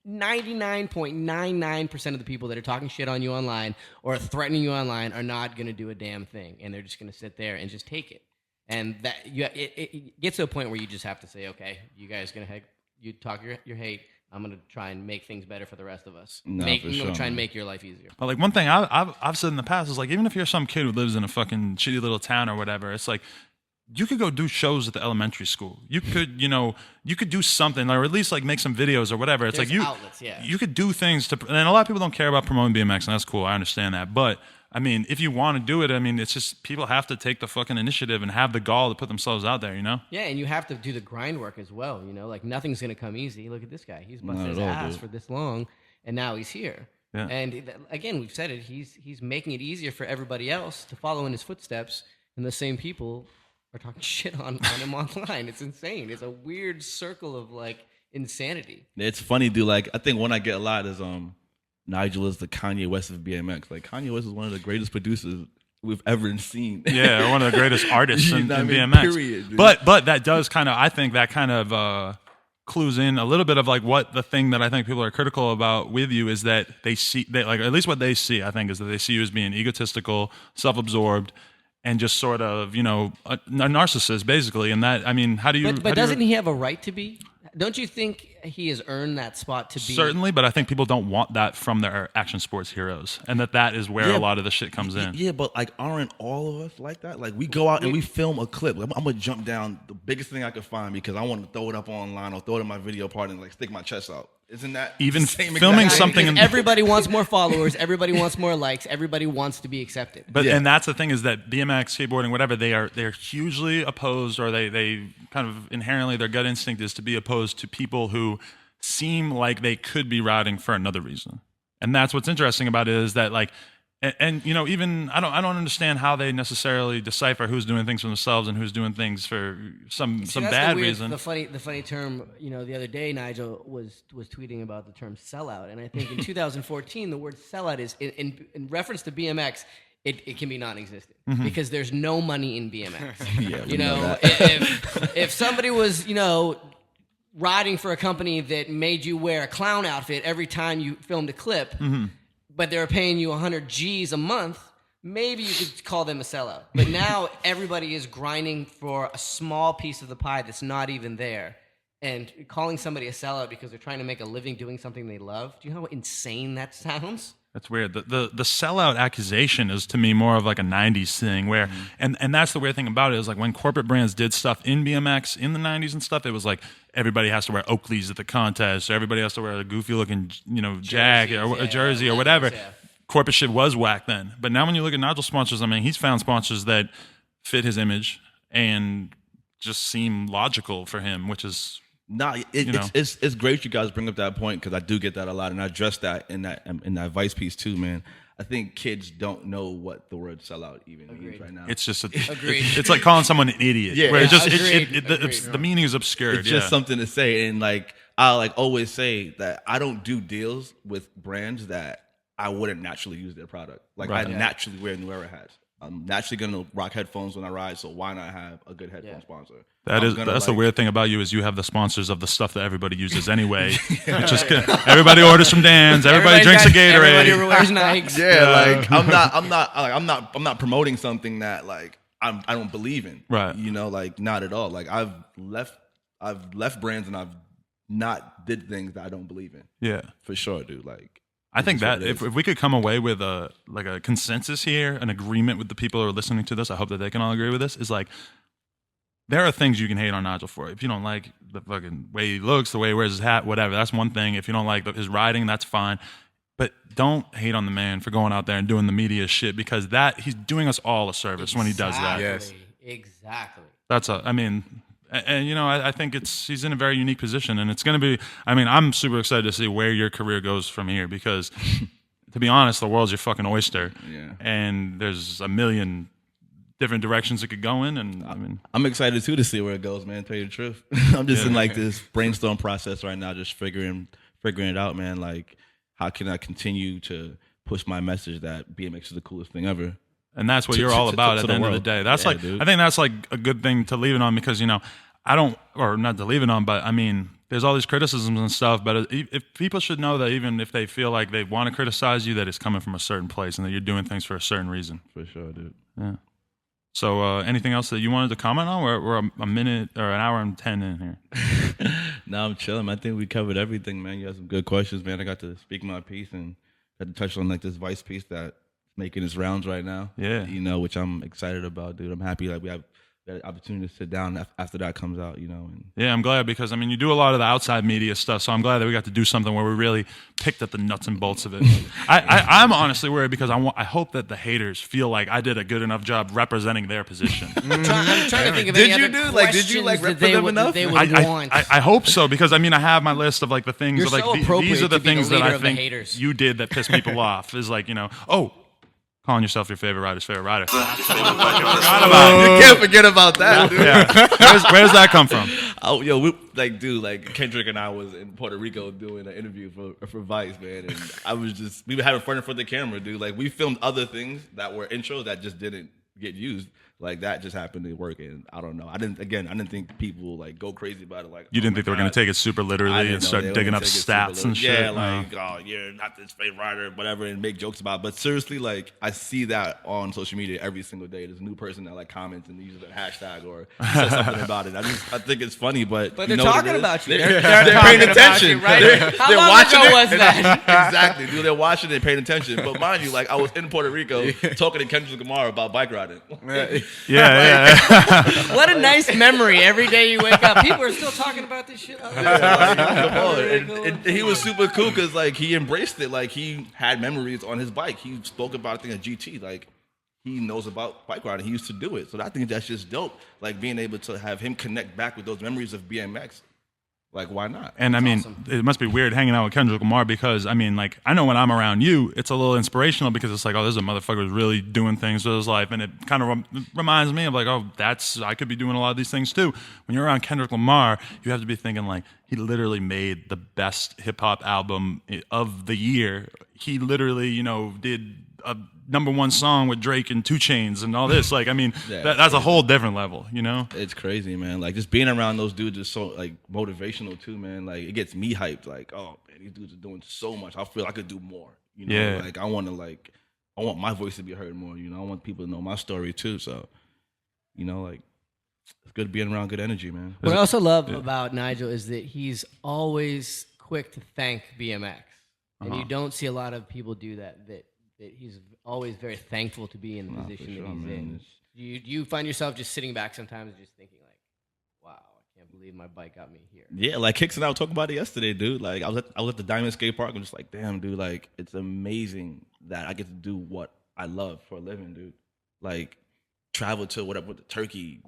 99.99% of the people that are talking shit on you online or threatening you online are not going to do a damn thing, and they're just going to sit there and just take it. And that it gets to a point where you just have to say, okay, you guys you talk your hate. I'm gonna try and make things better for the rest of us. Try and make your life easier. But like one thing I've said in the past is like, even if you're some kid who lives in a fucking shitty little town or whatever, it's like you could go do shows at the elementary school. You could you could do something, or at least like make some videos or whatever. It's There's like outlets, you could do things to, and a lot of people don't care about promoting BMX, and that's cool. I understand that, but I mean, if you want to do it, I mean, it's just people have to take the fucking initiative and have the gall to put themselves out there, Yeah, and you have to do the grind work as well, Like, nothing's going to come easy. Look at this guy. He's busted his ass for this long, and now he's here. Yeah. And again, we've said it. He's making it easier for everybody else to follow in his footsteps, and the same people are talking shit on him online. It's insane. It's a weird circle of, like, insanity. It's funny, dude. Like, I think one I get a lot is Nigel is the Kanye West of BMX. Like, Kanye West is one of the greatest producers we've ever seen. Yeah, one of the greatest artists in BMX. Period, dude. But that does I think that kind of clues in a little bit of like what the thing that I think people are critical about with you is that like at least what they see, I think, is that they see you as being egotistical, self-absorbed, and just sort of, a narcissist, basically. And that, I mean, how do you... But doesn't he have a right to be? Don't you think he has earned that spot to be? Certainly, but I think people don't want that from their action sports heroes, and that is where a lot of the shit comes in. Yeah, but like, aren't all of us like that? Like, we go out and we film a clip. I'm gonna jump down the biggest thing I could find because I want to throw it up online or throw it in my video part and like stick my chest out. Isn't that even the same filming exact something? Everybody wants more followers. Everybody wants more likes. Everybody wants to be accepted. But and that's the thing is that BMX, skateboarding, whatever, they're hugely opposed, or they kind of inherently their gut instinct is to be opposed to people who seem like they could be riding for another reason. And that's what's interesting about it is that like. And even I don't understand how they necessarily decipher who's doing things for themselves and who's doing things for some bad reason. The funny term, the other day Nigel was tweeting about the term sellout, and I think in 2014 the word sellout is in reference to BMX. It can be non-existent because there's no money in BMX. Yeah, if somebody was riding for a company that made you wear a clown outfit every time you filmed a clip. But they're paying you 100 G's a month, maybe you could call them a sellout. But now everybody is grinding for a small piece of the pie that's not even there. And calling somebody a sellout because they're trying to make a living doing something they love, do you know how insane that sounds? That's weird. The sellout accusation is to me more of like a 90s thing where, and that's the weird thing about it is like when corporate brands did stuff in BMX in the 90s and stuff, it was like everybody has to wear Oakleys at the contest, or everybody has to wear a goofy looking, jacket or a jersey or whatever. Yeah. Corporate shit was whack then. But now when you look at Nigel sponsors, I mean, he's found sponsors that fit his image and just seem logical for him, which is... It's great you guys bring up that point because I do get that a lot, and I address that in that Vice piece too, man. I think kids don't know what the word sellout even means right now. It's just it's like calling someone an idiot. Yeah, where the meaning is obscured. It's just something to say, and like I like always say that I don't do deals with brands that I wouldn't naturally use their product. Like I naturally wear New Era hats. I'm naturally gonna rock headphones when I ride, so why not have a good headphone sponsor? That's the weird thing about you is you have the sponsors of the stuff that everybody uses anyway. Everybody orders from Dan's. Everybody drinks a Gatorade. Everybody wears Nikes. Like I'm not promoting something that like I don't believe in. Right. Like not at all. Like I've left brands and I've not did things that I don't believe in. Yeah, for sure, dude. Like. I think that if we could come away with a consensus here, an agreement with the people who are listening to this, I hope that they can all agree with this, is like there are things you can hate on Nigel for. If you don't like the fucking way he looks, the way he wears his hat, whatever, that's one thing. If you don't like his riding, that's fine. But don't hate on the man for going out there and doing the media shit because he's doing us all a service when he does that. Yes. Exactly. And I think he's in a very unique position, and it's going to be. I mean, I'm super excited to see where your career goes from here because, to be honest, the world's your fucking oyster, and there's a million different directions it could go in. And I mean, I'm excited too to see where it goes, man. To tell you the truth, I'm just in like this brainstorm process right now, just figuring it out, man. Like, how can I continue to push my message that BMX is the coolest thing ever? And that's what you're all about at the end of the day. That's I think that's like a good thing to leave it on because, I don't, or not to leave it on, but I mean, there's all these criticisms and stuff, but if people should know that even if they feel like they want to criticize you, that it's coming from a certain place and that you're doing things for a certain reason. For sure, dude. Yeah. So anything else that you wanted to comment on? We're a minute or an hour and 10 in here. No, I'm chilling. I think we covered everything, man. You had some good questions, man. I got to speak my piece and got to touch on like this Vice piece that's making its rounds right now. Yeah. Which I'm excited about, dude. I'm happy like we have that opportunity to sit down after that comes out, And yeah, I'm glad because, I mean, you do a lot of the outside media stuff, so I'm glad that we got to do something where we really picked at the nuts and bolts of it. I'm honestly worried because I hope that the haters feel like I did a good enough job representing their position. I'm trying to think of Did any you other do? Like, did you, like, questions rep for them enough? They would want. I hope so because, I mean, I have my list of, like, the things You're that, like, so appropriate these are the to be the things that leader I of the think haters. you did that pissed people off is like, calling yourself your favorite rider's favorite rider. You can't forget about that, dude. Yeah. Where's that come from? Oh, Kendrick and I was in Puerto Rico doing an interview for Vice, man, and we were having fun in front of the camera, dude. Like, we filmed other things that were intros that just didn't get used. Like, that just happened to work, and I don't know. I didn't think people like go crazy about it. Like, you didn't think they were going to take it super literally and start digging up stats and shit. Yeah, like, oh, you're not this favorite rider, whatever, and make jokes about it. But seriously, like, I see that on social media every single day. There's a new person that like comments and uses a hashtag or says something about it. I think it's funny, but they're talking about you. They're paying attention, right? They're watching ago it. was that? Exactly, dude. They're watching it, paying attention. But mind you, like, I was in Puerto Rico talking to Kendrick Lamar about bike riding. Yeah. What a nice memory. Every day you wake up, people are still talking about this shit. And he was super cool because like he embraced it. Like he had memories on his bike. He spoke about I think a GT. Like he knows about bike riding. He used to do it. So I think that's just dope. Like being able to have him connect back with those memories of BMX. Like, why not? And I mean, awesome. It must be weird hanging out with Kendrick Lamar because, I mean, like, I know when I'm around you, it's a little inspirational because it's like, oh, this is a motherfucker who's really doing things with his life. And it kind of reminds me of like, oh, I could be doing a lot of these things too. When you're around Kendrick Lamar, you have to be thinking like, he literally made the best hip hop album of the year. He literally, did a #1 song with Drake and 2 Chainz and all this. Like, I mean, that's a whole different level, It's crazy, man. Like, just being around those dudes is so, like, motivational, too, man. Like, it gets me hyped. Like, oh, man, these dudes are doing so much. I feel I could do more, Yeah. Like, I want my voice to be heard more, I want people to know my story, too. So, like, it's good being around good energy, man. What I also love about Nigel is that he's always quick to thank BMX. And you don't see a lot of people do that he's always very thankful to be in the position that he's in. You find yourself just sitting back sometimes just thinking like, wow, I can't believe my bike got me here. Yeah, like Hicks and I were talking about it yesterday, dude. Like I was at the Diamond Skate Park. I'm just like, damn, dude, like it's amazing that I get to do what I love for a living, dude. Like travel to whatever, Turkey,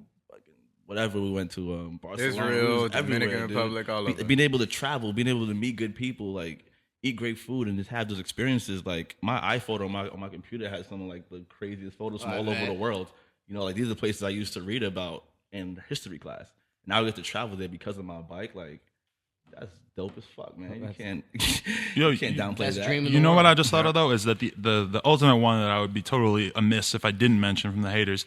whatever we went to, Barcelona, Israel, Dominican Republic, all over. Being able to travel, being able to meet good people, like eat great food and just have those experiences. Like my iPhoto on my computer has some of like the craziest photos from all over the world. Like these are places I used to read about in history class. Now I get to travel there because of my bike. Like that's dope as fuck, man. You can't downplay that. You know what I just thought of though is that the ultimate one that I would be totally amiss if I didn't mention from the haters.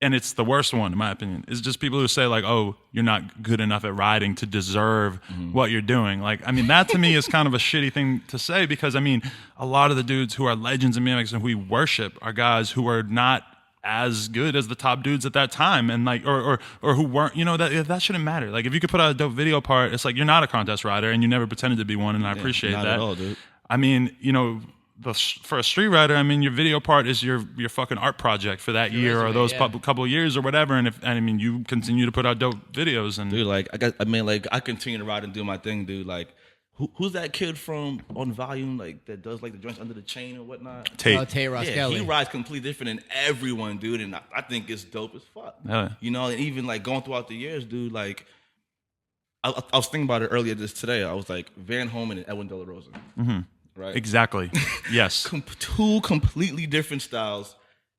And it's the worst one, in my opinion, is just people who say, like, oh, you're not good enough at riding to deserve what you're doing. Like, I mean, that to me is kind of a shitty thing to say because, I mean, a lot of the dudes who are legends in BMX and who we worship are guys who are not as good as the top dudes at that time and, like, or who weren't, that shouldn't matter. Like, if you could put out a dope video part, it's like you're not a contest rider and you never pretended to be one, and I appreciate not that. At all, dude. I mean, for a street rider, I mean, your video part is your fucking art project for that year or those couple of years or whatever. And you continue to put out dope videos. And dude, like I continue to ride and do my thing, dude. Like, who's that kid from on Volume, like that does like the joints under the chain or whatnot? Tate Roskelly. Yeah, he rides completely different than everyone, dude. And I think it's dope as fuck. Yeah. And even like going throughout the years, dude, like I was thinking about it earlier today. I was like Van Homen and Edwin De La Rosa. Mm-hmm. Right. Exactly. Yes. Two completely different styles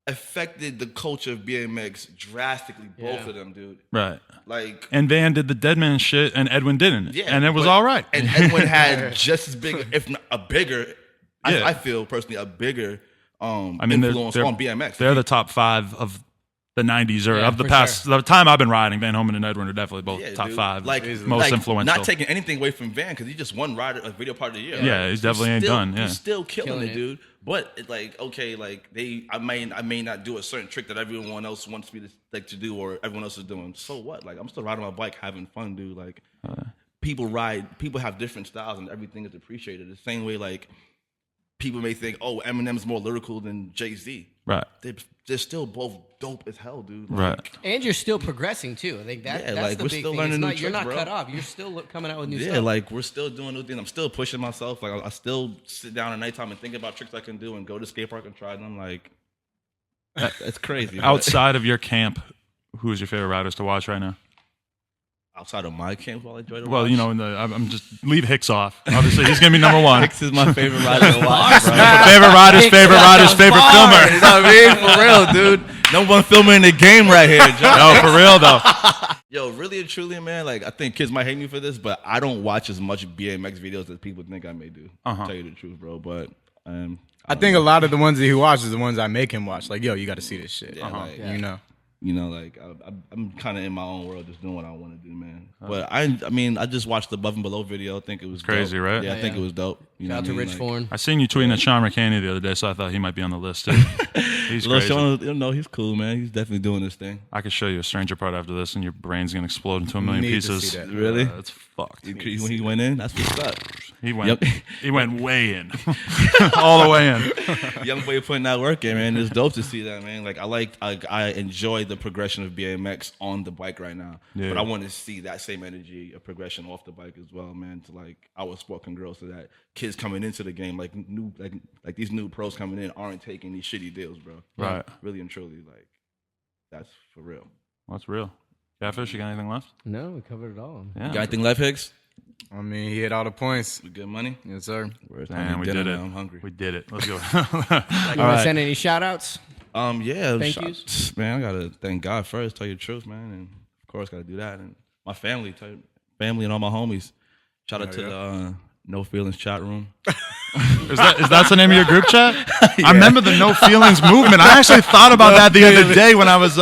affected the culture of BMX drastically. Both of them, dude. Right. Like, and Van did the Deadman shit, and Edwin didn't. Yeah, and it was all right. And Edwin had just as big, if not a bigger. I feel personally a bigger I mean, influence on BMX. They're the top 5 of the 90s or of the for past. sure. The time I've been riding, Van Homan and Edwin are definitely both top dude. 5, Like most influential. Not taking anything away from Van because he just won rider like video part of the year. Yeah, like, he's definitely ain't done. Yeah, he's still killing Killing it, it. dude. But like, okay, like I may not do a certain trick that everyone else wants me to do or everyone else is doing. So what? Like, I'm still riding my bike, having fun, dude. Like, people have different styles, and everything is appreciated. The same way, like, people may think, oh, Eminem's more lyrical than Jay-Z. right. They're still both dope as hell, dude. Like, Right. And you're still progressing too. I think that's like, the we're big still thing. learning It's new not, you're tricks, not bro. cut off. You're still coming out with new Yeah, stuff. like we're still doing new things. I'm still pushing myself. Like I still sit down at nighttime and think about tricks I can do and go to skate park and try them. Like it's crazy. but Outside of your camp, who is your favorite riders to watch right now? outside of my camp, while I enjoy the Well, watch. you know, I'm just leave Hicks off. Obviously, he's gonna be number 1. Hicks is my favorite rider to watch, bro. favorite riders, favorite filmer. You know what I mean? For real, dude. Number 1 filmer in the game right here, John. No, for real though. Yo, really and truly, man. Like I think kids might hate me for this, but I don't watch as much BMX videos as people think I may do. To tell you the truth, bro. But I think a lot of the ones that he watches, the ones I make him watch. Like, yo, you got to see this shit. Yeah, like, You know. like I'm kind of in my own world, just doing what I want to do, man. But I mean, I just watched the Above and Below video. I think it was Crazy, dope. right? Yeah, I think it was dope. You know Shout out what to I mean? Rich Like, Forn. I seen you tweeting at Sean McCaney the other day, so I thought he might be on the list too. He's Lil crazy. Sean, you know, he's cool, man. He's definitely doing this thing. I could show you a stranger part after this, and your brain's gonna explode into a million Need to pieces. see that. Really? It's fucked. When he went in, that's what's up. He went. Yep. He went way in, all the way in. Young boy putting that work in, man. It's dope to see that, man. Like I enjoy the progression of BMX on the bike right now, Yeah. but I want to see that same energy of progression off the bike as well, man. To like our sport can grow, so that kids coming into the game, like these new pros coming in, aren't taking these shitty deals, bro. Right. Really and truly, like that's for real. What's real? Catfish, you got anything left? No, we covered it all. Yeah. Got anything left, Hicks? I mean, he hit all the points. We good money? Yes, sir. Where's Man, we dinner did it. now? I'm hungry. We did it. Let's go. You want to send any shout outs? Yeah. Thank yous? Man, I gotta thank God first. Tell you the truth, man, and of course gotta do that. And my family, and all my homies. Shout out to the No Feelings chat room. Is that the name of your group chat? I remember the No Feelings movement. I actually thought about that the other day when I was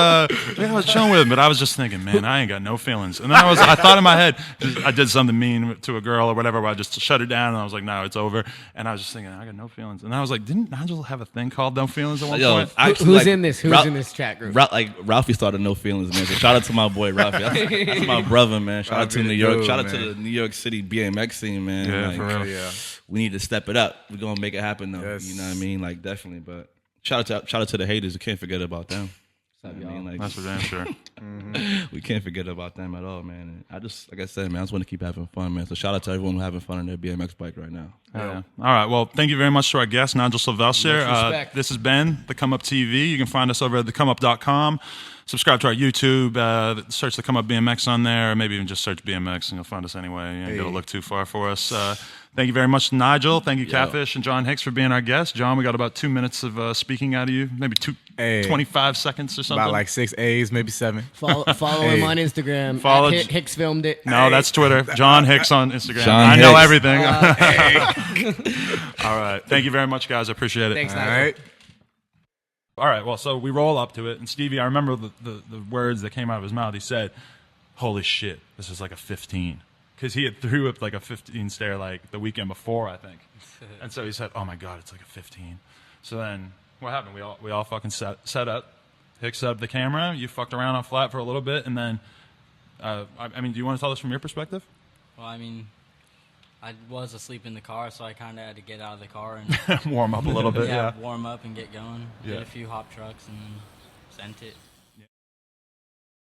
chilling with him, but I was just thinking, man, I ain't got no feelings. And then I thought in my head, I did something mean to a girl or whatever, where I just shut it down, and I was like, no, it's over. And I was just thinking, I got no feelings. And I was like, didn't Nigel have a thing called No Feelings at one point? Who's in this? Who's in this chat group? Ralphie started No Feelings, man. So shout out to my boy Ralphie. That's my brother, man. Shout out to Ralphie New York. the Shout out dude, to the New York City BMX scene, man. Yeah, Like, for real. Yeah. we need to step it up. We're gonna make it happen though. Yes. You know what I mean? Like definitely. But shout out to the haters. We can't forget about them. What's up, You know what I mean? Like, That's for damn sure. we can't forget about them at all, man. And like I said, man, I just want to keep having fun, man. So shout out to everyone who's having fun on their BMX bike right now. Yeah. All right. Well, thank you very much to our guest, Nigel Sylvester. Much respect. This has been The Come Up TV. You can find us over at thecomeup.com. Subscribe to our YouTube. Search The Come Up BMX on there, or maybe even just search BMX and you'll find us anyway. You ain't got to look too far for us. Thank you very much, Nigel. Thank you, Catfish and John Hicks, for being our guest. John, we got about 2 minutes of speaking out of you, maybe 25 seconds or something. About like 6 A's, maybe 7. Follow him on Instagram. Follow Hicks filmed it. No, that's Twitter. John Hicks on Instagram. John I know Hicks. everything. All right. Thank you very much, guys. I appreciate it. Thanks, All Nigel. right. All right, well, so we roll up to it, and Stevie, I remember the words that came out of his mouth. He said, holy shit, this is like a 15. Because he had threw up like a 15 stair like the weekend before, I think. And so he said, oh my God, it's like a 15. So then what happened? We all fucking set up. Hicks set up the camera. You fucked around on flat for a little bit, and then, I mean, do you want to tell us from your perspective? Well, I mean, I was asleep in the car, so I kind of had to get out of the car and Warm up a little bit, yeah. warm up and get going. Yeah. Did a few hop trucks and then sent it.